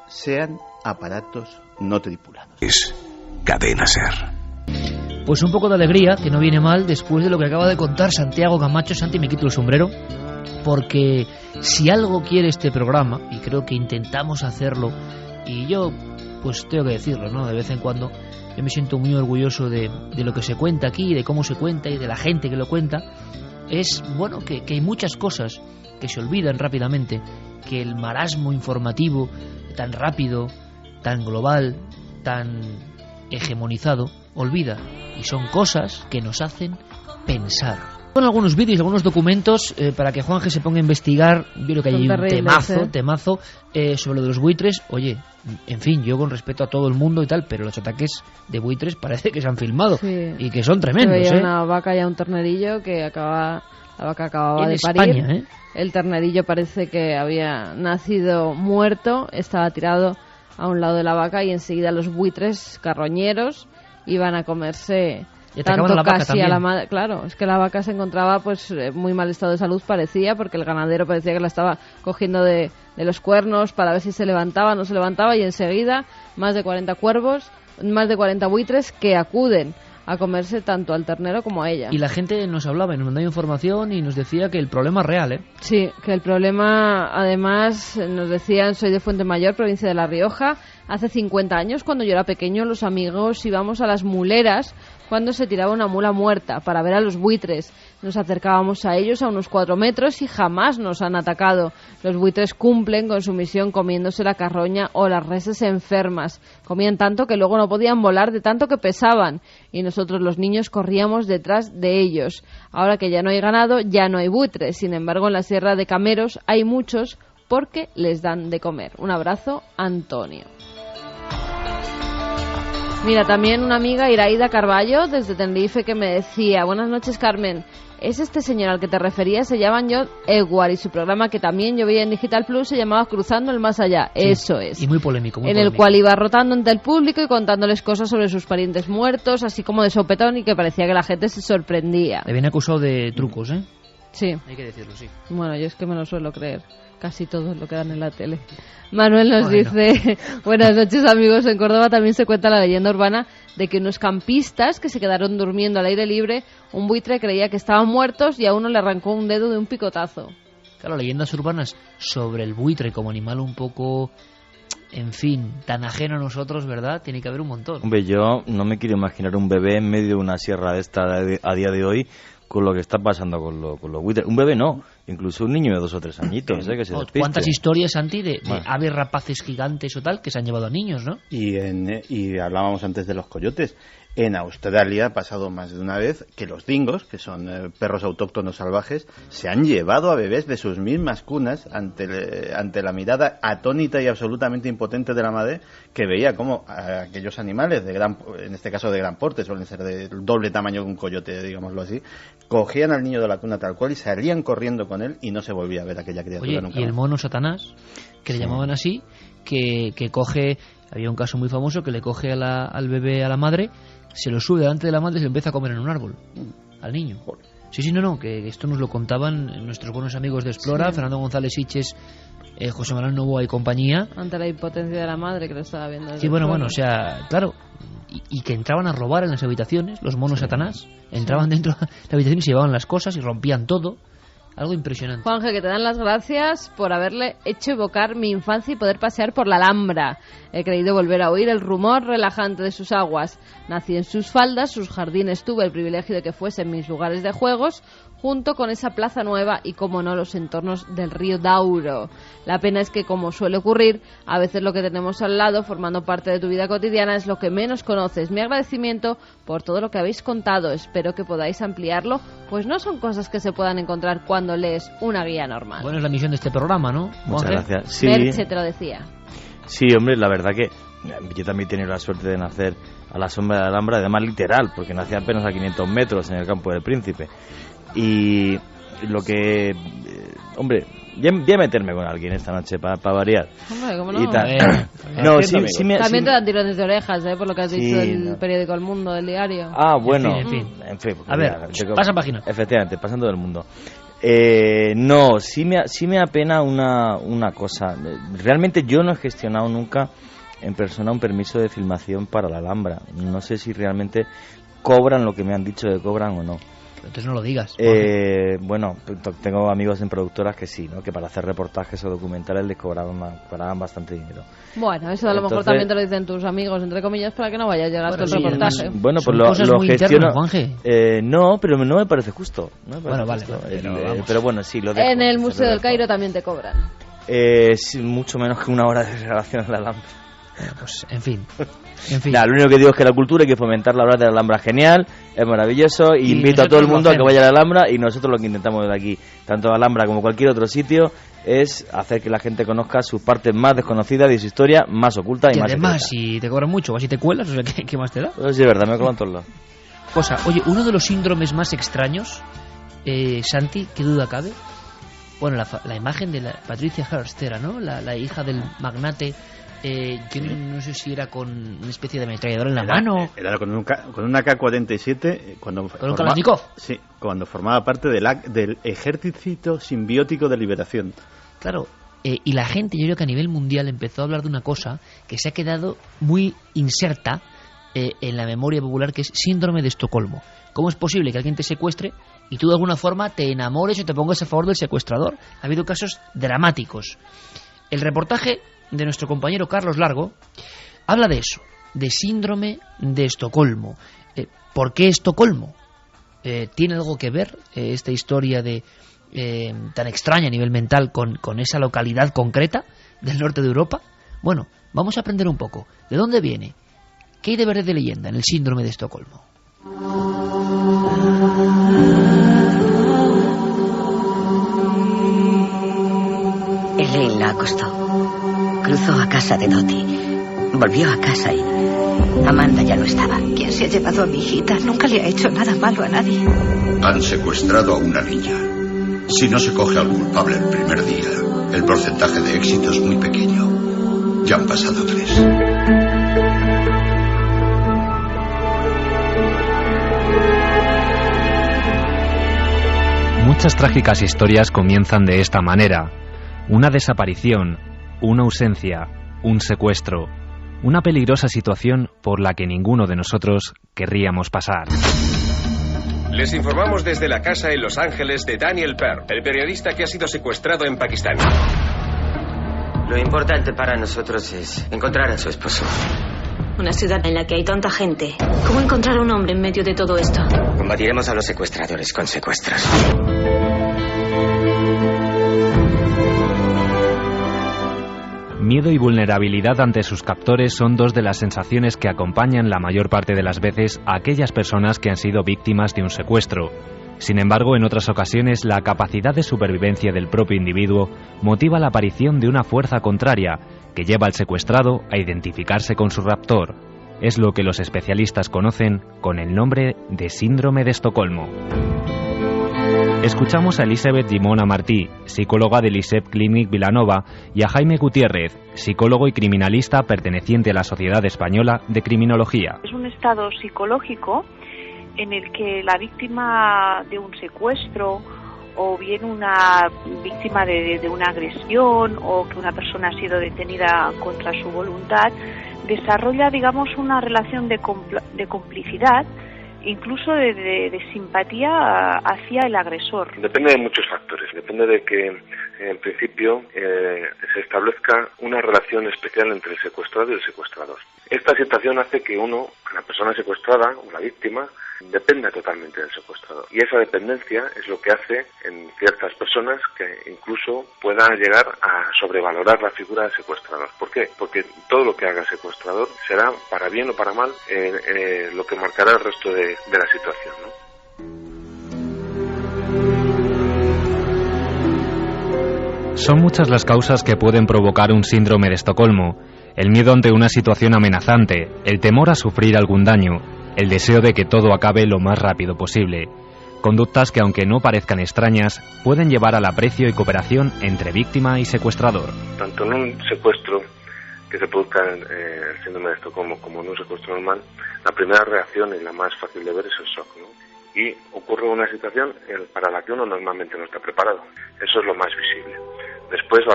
sean aparatos no tripulados. Es Cadena Ser. Pues un poco de alegría, que no viene mal, después de lo que acaba de contar Santiago Camacho. Santi, me quito el sombrero, porque si algo quiere este programa, y creo que intentamos hacerlo, y yo pues tengo que decirlo, ¿no? De vez en cuando yo me siento muy orgulloso de lo que se cuenta aquí, de cómo se cuenta y de la gente que lo cuenta. Es bueno que hay muchas cosas que se olvidan rápidamente, que el marasmo informativo tan rápido, tan global, tan hegemonizado, olvida, y son cosas que nos hacen pensar. Con algunos vídeos, algunos documentos para que Juanje se ponga a investigar. Yo creo que hay un temazo sobre lo de los buitres. Oye, en fin, yo con respeto a todo el mundo y tal, pero los ataques de buitres parece que se han filmado, sí, y que son tremendos. Había una vaca y un ternerillo que la vaca acababa de parir. España, El ternerillo parece que había nacido muerto, estaba tirado a un lado de la vaca, y enseguida los buitres carroñeros iban a comerse tanto a la casi a la madre. Claro, es que la vaca se encontraba pues muy mal estado de salud, parecía, porque el ganadero parecía que la estaba cogiendo de los cuernos para ver si se levantaba o no se levantaba, y enseguida más de 40 cuervos, más de 40 buitres que acuden a comerse tanto al ternero como a ella. Y la gente nos hablaba y nos mandaba información y nos decía que el problema es real, ¿eh? Sí, que el problema, además, nos decían, soy de Fuentemayor, provincia de La Rioja. Hace 50 años, cuando yo era pequeño, los amigos íbamos a las muleras cuando se tiraba una mula muerta para ver a los buitres. Nos acercábamos a ellos a unos 4 metros y jamás nos han atacado. Los buitres cumplen con su misión comiéndose la carroña o las reses enfermas. Comían tanto que luego no podían volar de tanto que pesaban, y nosotros los niños corríamos detrás de ellos. Ahora que ya no hay ganado, ya no hay buitres. Sin embargo, en la Sierra de Cameros hay muchos porque les dan de comer. Un abrazo, Antonio. Mira, también una amiga, Iraida Carballo, desde Tenerife, que me decía: buenas noches, Carmen, es este señor al que te referías, se llama John Edward, y su programa, que también yo veía en Digital Plus, se llamaba Cruzando el Más Allá. Sí, eso es. Y muy polémico. El cual iba rotando ante el público y contándoles cosas sobre sus parientes muertos, así como de sopetón, y que parecía que la gente se sorprendía. Le habían acusado de trucos, ¿eh? Sí. Hay que decirlo, sí. Bueno, yo es que me lo suelo creer. Casi todo lo que dan en la tele. Manuel nos dice: buenas noches, amigos. En Córdoba también se cuenta la leyenda urbana de que unos campistas que se quedaron durmiendo al aire libre, un buitre creía que estaban muertos y a uno le arrancó un dedo de un picotazo. Claro, leyendas urbanas sobre el buitre como animal un poco, en fin, tan ajeno a nosotros, ¿verdad? Tiene que haber un montón. Hombre, yo no me quiero imaginar un bebé en medio de una sierra de esta a día de hoy, con lo que está pasando con los buitres. Un bebé no, incluso un niño de 2 o 3 añitos, que se despiste. ¿Cuántas historias, Santi, de aves rapaces gigantes o tal que se han llevado a niños, ¿no? Y hablábamos antes de los coyotes. En Australia ha pasado más de una vez que los dingos, que son perros autóctonos salvajes, se han llevado a bebés de sus mismas cunas ante la mirada atónita y absolutamente impotente de la madre, que veía cómo aquellos animales, en este caso de gran porte, suelen ser del doble tamaño que un coyote, digámoslo así, cogían al niño de la cuna tal cual y salían corriendo con él, y no se volvía a ver aquella criatura nunca. Y el mono Satanás, que le llamaban así, que coge, había un caso muy famoso que le coge al bebé a la madre, se lo sube delante de la madre y se lo empieza a comer en un árbol al niño. Sí, no, que esto nos lo contaban nuestros buenos amigos de Explora, sí. Fernando González Siches, José Manuel Novoa y compañía. Ante la impotencia de la madre que lo estaba viendo. Sí, bueno, o sea, claro, y que entraban a robar en las habitaciones, los monos Satanás, entraban dentro de la habitación y se llevaban las cosas y rompían todo. Algo impresionante. Juanje, que te dan las gracias por haberle hecho evocar mi infancia y poder pasear por la Alhambra. He creído volver a oír el rumor relajante de sus aguas. Nací en sus faldas, sus jardines, tuve el privilegio de que fuesen mis lugares de juegos, junto con esa plaza nueva y, como no, los entornos del río Dauro. La pena es que, como suele ocurrir, a veces lo que tenemos al lado, formando parte de tu vida cotidiana, es lo que menos conoces. Mi agradecimiento por todo lo que habéis contado. Espero que podáis ampliarlo, pues no son cosas que se puedan encontrar cuando lees una guía normal. Bueno, es la misión de este programa, ¿no? Muchas gracias. Sí. Merche te lo decía. Sí, hombre, la verdad que yo también he tenido la suerte de nacer a la sombra de la Alhambra, además literal, porque nací apenas a 500 metros en el Campo del Príncipe. Y lo que... hombre, voy a meterme con alguien esta noche para variar. Hombre, ¿cómo no? Y tal. No, sí, también te dan tirones de orejas, por lo que has dicho del periódico El Mundo, del diario. Ah, bueno. En fin. A ver, pasa página. Efectivamente, pasando del mundo. No, sí me apena una cosa. Realmente yo no he gestionado nunca en persona un permiso de filmación para la Alhambra. No sé si realmente cobran lo que me han dicho que cobran o no. Entonces no lo digas. Bueno, tengo amigos en productoras que sí, ¿no? Que para hacer reportajes o documentales les cobraban bastante dinero. Bueno, eso a lo mejor también te lo dicen tus amigos, entre comillas, para que no vaya a llegar hasta el reportaje. Bueno, pues lo gestiono. No, pero no me parece justo. Bueno, vale. Pero bueno, sí, lo dejo. En el Museo del Cairo también te cobran. Sí, mucho menos que una hora de grabación en la Alhambra. Pues, en fin. Nada, lo único que digo es que la cultura hay que fomentar la verdad de la Alhambra. Genial, es maravilloso, y invito a todo el mundo a que vaya a la Alhambra, y nosotros lo que intentamos desde aquí, tanto la Alhambra como cualquier otro sitio, es hacer que la gente conozca sus partes más desconocidas y su historia más oculta y más además, secreta. si te cobran mucho o si te cuelas, o sea, ¿qué más te da? Pues sí, es verdad, me cobran todos lados. Oye, uno de los síndromes más extraños, Santi, ¿qué duda cabe? Bueno, la imagen de la Patricia Hearst era, ¿no? La hija del magnate. Yo no sé si era con una especie de ametralladora en la mano. Era con una K-47 ¿Con un Kalashnikov? Sí, cuando formaba parte del Ejército Simbiótico de Liberación. Claro, y la gente, yo creo que a nivel mundial empezó a hablar de una cosa que se ha quedado muy inserta en la memoria popular, que es síndrome de Estocolmo. ¿Cómo es posible que alguien te secuestre y tú de alguna forma te enamores o te pongas a favor del secuestrador? Ha habido casos dramáticos. El reportaje de nuestro compañero Carlos Largo habla de eso, de síndrome de Estocolmo. ¿Por qué Estocolmo? ¿Tiene algo que ver esta historia de tan extraña a nivel mental con esa localidad concreta del norte de Europa? Bueno, vamos a aprender un poco. ¿De dónde viene? ¿Qué hay de verdad de leyenda en el síndrome de Estocolmo? Elaine la acostó. Cruzó a casa de Dottie. Volvió a casa y Amanda ya no estaba. ¿Quién se ha llevado a mi hijita? Nunca le ha hecho nada malo a nadie. Han secuestrado a una niña. Si no se coge al culpable el primer día, el porcentaje de éxito es muy pequeño. Ya han pasado 3. Muchas trágicas historias comienzan de esta manera. Una desaparición, una ausencia, un secuestro, una peligrosa situación por la que ninguno de nosotros querríamos pasar. Les informamos desde la casa en Los Ángeles de Daniel Pearl, el periodista que ha sido secuestrado en Pakistán. Lo importante para nosotros es encontrar a su esposo. Una ciudad en la que hay tanta gente. ¿Cómo encontrar a un hombre en medio de todo esto? Combatiremos a los secuestradores con secuestros. Miedo y vulnerabilidad ante sus captores son dos de las sensaciones que acompañan la mayor parte de las veces a aquellas personas que han sido víctimas de un secuestro. Sin embargo, en otras ocasiones, la capacidad de supervivencia del propio individuo motiva la aparición de una fuerza contraria que lleva al secuestrado a identificarse con su raptor. Es lo que los especialistas conocen con el nombre de síndrome de Estocolmo. Escuchamos a Elizabeth Gimona Martí, psicóloga del ISEP Clinic Vilanova, y a Jaime Gutiérrez, psicólogo y criminalista perteneciente a la Sociedad Española de Criminología. Es un estado psicológico en el que la víctima de un secuestro o bien una víctima de una agresión o que una persona ha sido detenida contra su voluntad, desarrolla, digamos, una relación de complicidad, incluso de simpatía hacia el agresor. Depende de muchos factores. Depende de que, en principio, se establezca una relación especial entre el secuestrado y el secuestrador. Esta situación hace que la persona secuestrada o la víctima, dependa totalmente del secuestrador. Y esa dependencia es lo que hace en ciertas personas que incluso puedan llegar a sobrevalorar la figura del secuestrador. ¿Por qué? Porque todo lo que haga el secuestrador será, para bien o para mal, lo que marcará el resto de la situación, ¿no? Son muchas las causas que pueden provocar un síndrome de Estocolmo. El miedo ante una situación amenazante, el temor a sufrir algún daño, el deseo de que todo acabe lo más rápido posible. Conductas que, aunque no parezcan extrañas, pueden llevar al aprecio y cooperación entre víctima y secuestrador. Tanto en un secuestro que se produzca el síndrome de Estocolmo como en un secuestro normal, la primera reacción y la más fácil de ver es el shock, ¿no? Y ocurre una situación para la que uno normalmente no está preparado. Eso es lo más visible. Después se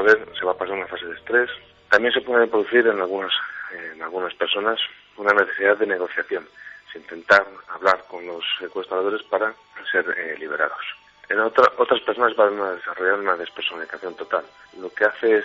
va a pasar una fase de estrés. También se puede producir en algunas personas una necesidad de negociación. Se intentar hablar con los secuestradores para ser liberados. En otras personas van a desarrollar una despersonalización total. Lo que hace es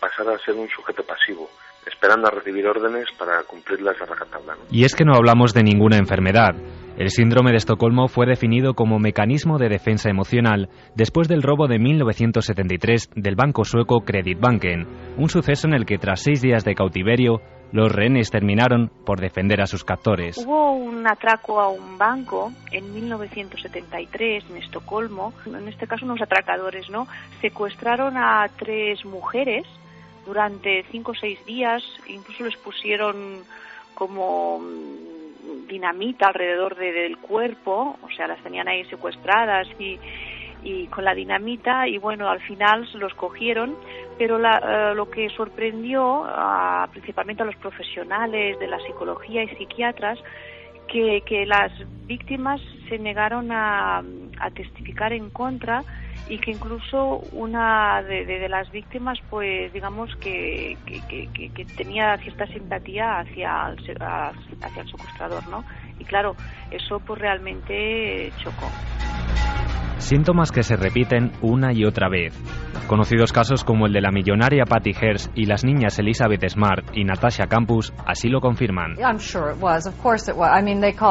pasar a ser un sujeto pasivo, esperando a recibir órdenes para cumplirlas a rajatabla, ¿no? Y es que no hablamos de ninguna enfermedad. El síndrome de Estocolmo fue definido como mecanismo de defensa emocional después del robo de 1973 del banco sueco Kreditbanken, un suceso en el que tras 6 días de cautiverio, los rehenes terminaron por defender a sus captores. Hubo un atraco a un banco en 1973 en Estocolmo. En este caso unos atracadores, ¿no? Secuestraron a 3 mujeres durante 5 o 6 días, incluso les pusieron como dinamita alrededor del cuerpo, o sea, las tenían ahí secuestradas y con la dinamita, y bueno, al final los cogieron, pero lo que sorprendió principalmente a los profesionales de la psicología y psiquiatras, que las víctimas se negaron a testificar en contra, y que incluso una de las víctimas, pues digamos que tenía cierta simpatía hacia el secuestrador, ¿no? Y claro, eso pues realmente chocó. Síntomas que se repiten una y otra vez. Conocidos casos como el de la millonaria Patty Hearst y las niñas Elizabeth Smart y Natasha Campus así lo confirman.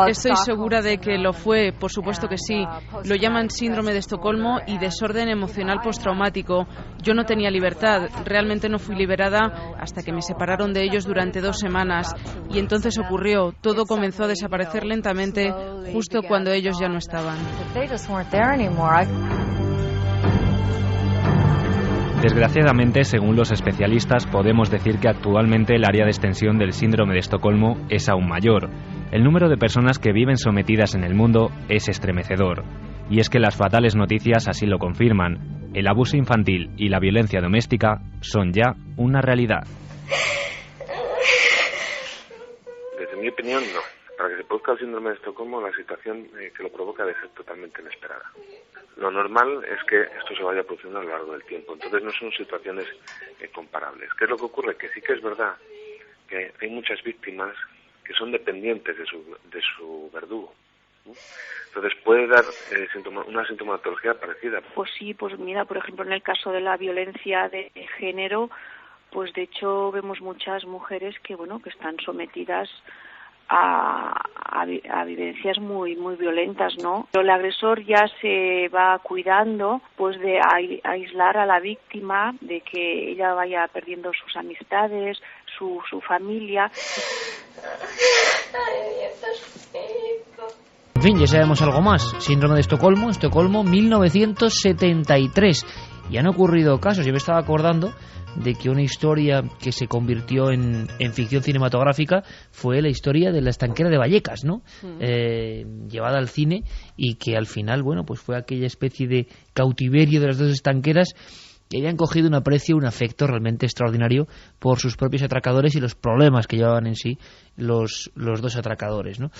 Estoy segura de que lo fue, por supuesto que sí. Lo llaman síndrome de Estocolmo y desorden emocional postraumático. Yo no tenía libertad, realmente no fui liberada hasta que me separaron de ellos durante 2 semanas. Y entonces ocurrió, todo comenzó a desaparecer lentamente justo cuando ellos ya no estaban. Desgraciadamente, según los especialistas, podemos decir que actualmente el área de extensión del síndrome de Estocolmo es aún mayor. El número de personas que viven sometidas en el mundo es estremecedor. Y es que las fatales noticias así lo confirman. El abuso infantil y la violencia doméstica son ya una realidad. Desde mi opinión, no. Para que se produzca el síndrome de Estocolmo, la situación que lo provoca debe ser totalmente inesperada. Lo normal es que esto se vaya produciendo a lo largo del tiempo, entonces no son situaciones comparables. ¿Qué es lo que ocurre? Que sí que es verdad que hay muchas víctimas que son dependientes de su verdugo, ¿no? Entonces puede dar una sintomatología parecida. Pues sí, pues mira, por ejemplo, en el caso de la violencia de género, pues de hecho vemos muchas mujeres que están sometidas a vivencias muy violentas, ¿no? Pero el agresor ya se va cuidando pues de aislar a la víctima, de que ella vaya perdiendo sus amistades, su familia. En fin, ya sabemos algo más. Síndrome de Estocolmo, 1973. Y han ocurrido casos. Yo me estaba acordando de que una historia que se convirtió en ficción cinematográfica fue la historia de la estanquera de Vallecas, ¿no? Llevada al cine, y que al final, pues fue aquella especie de cautiverio de las 2 estanqueras y habían cogido un aprecio, un afecto realmente extraordinario por sus propios atracadores y los problemas que llevaban en sí los dos atracadores, ¿no?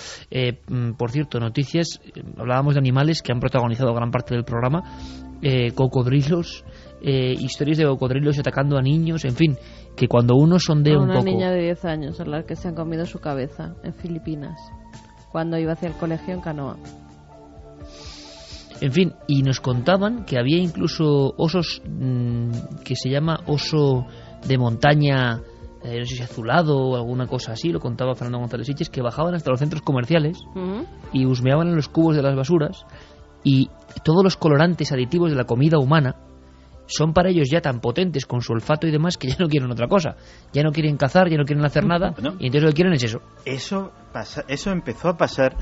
Por cierto, noticias, hablábamos de animales que han protagonizado gran parte del programa, cocodrilos, historias de cocodrilos atacando a niños, en fin, que cuando uno sondea un poco... Una niña de 10 años a la que se han comido su cabeza en Filipinas, cuando iba hacia el colegio en canoa. En fin, y nos contaban que había incluso osos que se llama oso de montaña, no sé si azulado o alguna cosa así, lo contaba Fernando González Siches, que bajaban hasta los centros comerciales y husmeaban en los cubos de las basuras, y todos los colorantes aditivos de la comida humana son para ellos ya tan potentes con su olfato y demás que ya no quieren otra cosa, ya no quieren cazar, ya no quieren hacer nada, y entonces lo que quieren es eso. Eso empezó a pasar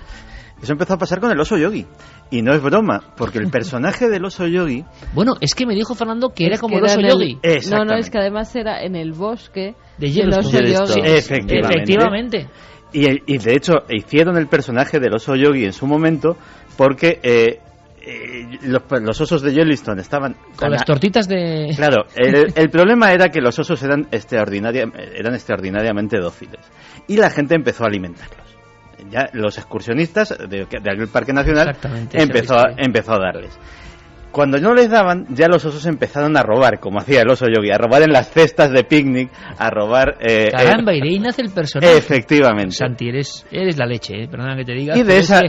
con el oso yogi. Y no es broma, porque el personaje del oso yogi... Bueno, es que me dijo Fernando que era como el oso yogi. No, es que además era en el bosque del oso yogi. Efectivamente. Y de hecho hicieron el personaje del oso yogi en su momento porque... los osos de Yellowstone estaban con las tortitas de... Claro, el problema era que los osos eran extraordinariamente dóciles y la gente empezó a alimentarlos. Ya los excursionistas de aquel parque nacional empezó a darles. Cuando no les daban, ya los osos empezaron a robar, como hacía el oso yogi, a robar en las cestas de picnic, a robar... Caramba, y de ahí nace el personaje. Efectivamente. Santi, eres la leche, perdona que te diga. Y de esa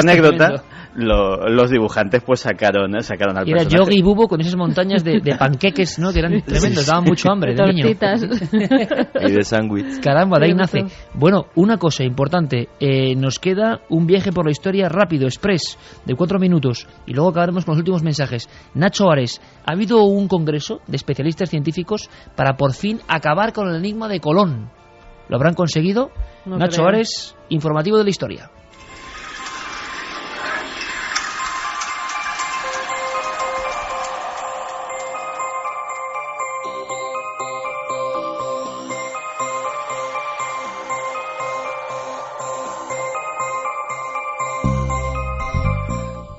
anécdota, los dibujantes pues sacaron al personaje. Era Yogi y Bubo con esas montañas de panqueques, ¿no? Que eran tremendos, daban mucho hambre de niño. Y de sándwich. Caramba, de ahí nace. Bueno, una cosa importante, nos queda un viaje por la historia rápido, express, de 4 minutos, y luego acabaremos con los últimos mensajes. Nacho Ares, ha habido un congreso de especialistas científicos para por fin acabar con el enigma de Colón. ¿Lo habrán conseguido? No Nacho creo. Ares, informativo de la historia.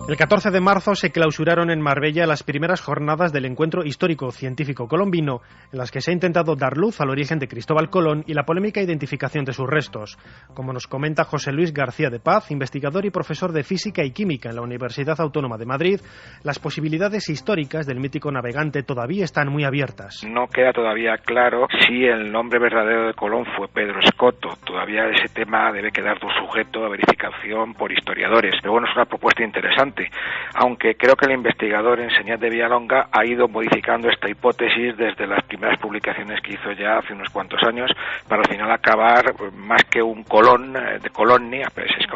El 14 de marzo se clausuraron en Marbella las primeras jornadas del encuentro histórico-científico colombino, en las que se ha intentado dar luz al origen de Cristóbal Colón y la polémica identificación de sus restos. Como nos comenta José Luis García de Paz, investigador y profesor de Física y Química en la Universidad Autónoma de Madrid, las posibilidades históricas del mítico navegante todavía están muy abiertas. No queda todavía claro si el nombre verdadero de Colón fue Pedro Escoto. Todavía ese tema debe quedar sujeto a verificación por historiadores. Pero bueno, es una propuesta interesante, aunque creo que el investigador Enseñat de Villalonga ha ido modificando esta hipótesis desde las primeras publicaciones que hizo ya hace unos cuantos años, para al final acabar, más que un Colón, de Colonni,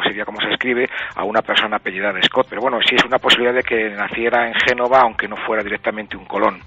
sería como se escribe, a una persona apellidada Scott. Pero bueno, sí es una posibilidad de que naciera en Génova, aunque no fuera directamente un Colón.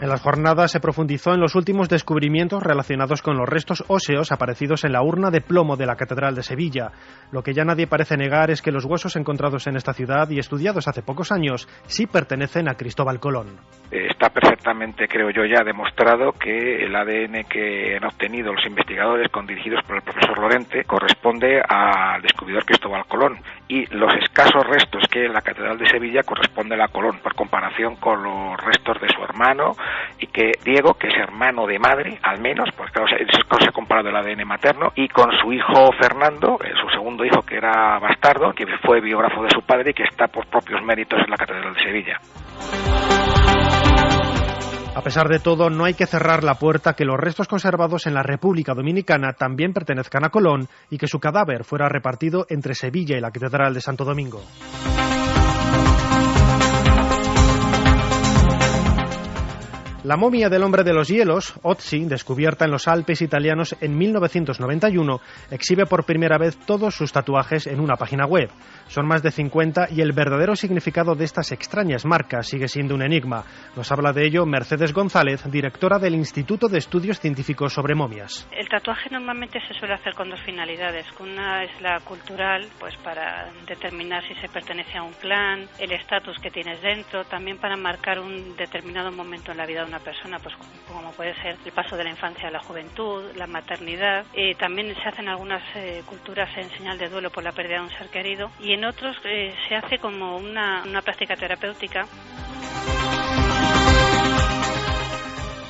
En las jornadas se profundizó en los últimos descubrimientos relacionados con los restos óseos aparecidos en la urna de plomo de la Catedral de Sevilla. Lo que ya nadie parece negar es que los huesos encontrados en esta ciudad y estudiados hace pocos años sí pertenecen a Cristóbal Colón. Está perfectamente, creo yo, ya demostrado que el ADN que han obtenido los investigadores dirigidos por el profesor Lorente corresponde al descubridor Cristóbal Colón, y los escasos restos que hay en la Catedral de Sevilla corresponden a Colón, por comparación con los restos de su hermano, y que Diego, que es hermano de madre, al menos, porque claro, se ha comparado el ADN materno, y con su hijo Fernando, su segundo hijo, que era bastardo, que fue biógrafo de su padre y que está por propios méritos en la Catedral de Sevilla. A pesar de todo, no hay que cerrar la puerta que los restos conservados en la República Dominicana también pertenezcan a Colón y que su cadáver fuera repartido entre Sevilla y la Catedral de Santo Domingo. La momia del hombre de los hielos, Otzi, descubierta en los Alpes italianos en 1991, exhibe por primera vez todos sus tatuajes en una página web. Son más de 50 y el verdadero significado de estas extrañas marcas sigue siendo un enigma. Nos habla de ello Mercedes González, directora del Instituto de Estudios Científicos sobre Momias. El tatuaje normalmente se suele hacer con dos finalidades. Una es la cultural, pues para determinar si se pertenece a un clan, el estatus que tienes dentro, también para marcar un determinado momento en la vida de una una persona, pues como puede ser el paso de la infancia a la juventud, la maternidad. También se hacen algunas culturas en señal de duelo por la pérdida de un ser querido, y en otros se hace como una práctica terapéutica.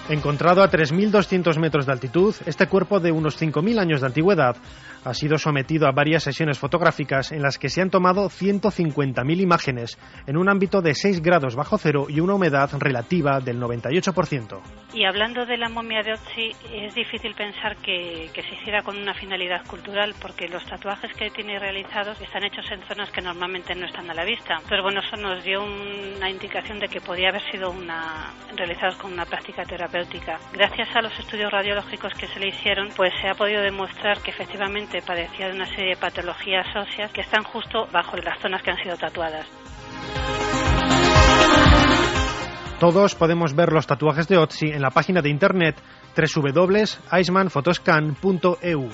Encontrado a 3.200 metros de altitud, este cuerpo de unos 5.000 años de antigüedad ha sido sometido a varias sesiones fotográficas en las que se han tomado 150.000 imágenes en un ámbito de 6 grados bajo cero y una humedad relativa del 98%. Y hablando de la momia de Otzi, es difícil pensar que se hiciera con una finalidad cultural, porque los tatuajes que tiene realizados están hechos en zonas que normalmente no están a la vista. Pero bueno, eso nos dio una indicación de que podía haber sido realizados con una práctica terapéutica. Gracias a los estudios radiológicos que se le hicieron, pues se ha podido demostrar que efectivamente padecía de una serie de patologías óseas que están justo bajo las zonas que han sido tatuadas. Todos podemos ver los tatuajes de Otzi en la página de internet www.icemanphotoscan.eu.